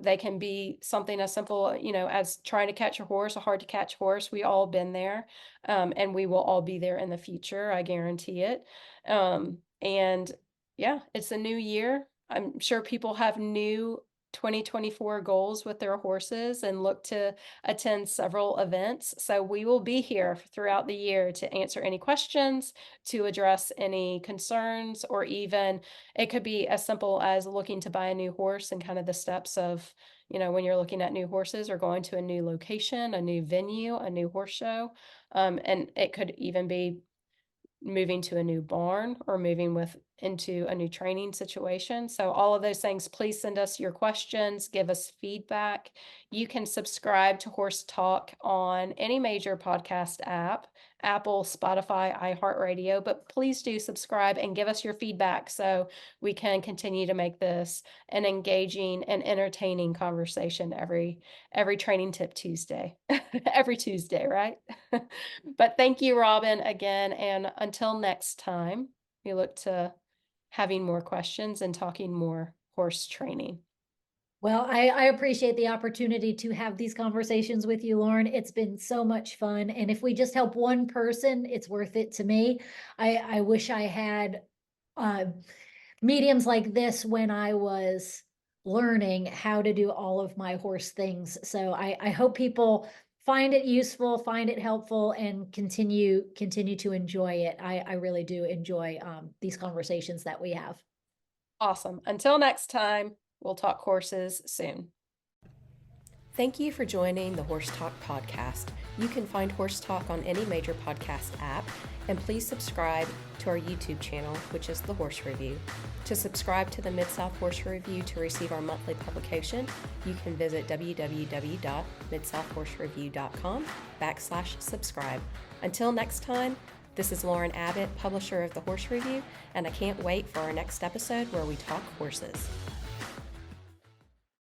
They can be something as simple, as trying to catch a horse, a hard to catch horse. We all been there, and we will all be there in the future. I guarantee it. And yeah, it's a new year. I'm sure people have new 2024 goals with their horses and look to attend several events. So we will be here throughout the year to answer any questions, to address any concerns, or even it could be as simple as looking to buy a new horse and kind of the steps of, when you're looking at new horses or going to a new location, a new venue, a new horse show. And it could even be moving to a new barn or moving with into a new training situation. So all of those things, please send us your questions, give us feedback. You can subscribe to Horse Talk on any major podcast app, Apple, Spotify, iHeartRadio, but please do subscribe and give us your feedback so we can continue to make this an engaging and entertaining conversation every Training Tip Tuesday. Every Tuesday, right? But thank you, Robin, again. And until next time, we look to having more questions and talking more horse training. Well, I appreciate the opportunity to have these conversations with you, Lauren. It's been so much fun. And if we just help one person, it's worth it to me. I wish I had uh, mediums like this when I was learning how to do all of my horse things. So I hope people find it useful, find it helpful, and continue to enjoy it. I really do enjoy these conversations that we have. Awesome. Until next time, we'll talk horses soon. Thank you for joining the Horse Talk podcast. You can find Horse Talk on any major podcast app, and please subscribe to our YouTube channel, which is The Horse Review. To subscribe to the Mid-South Horse Review to receive our monthly publication, you can visit www.midsouthhorsereview.com/subscribe. Until next time, this is Lauren Abbott, publisher of The Horse Review, and I can't wait for our next episode where we talk horses.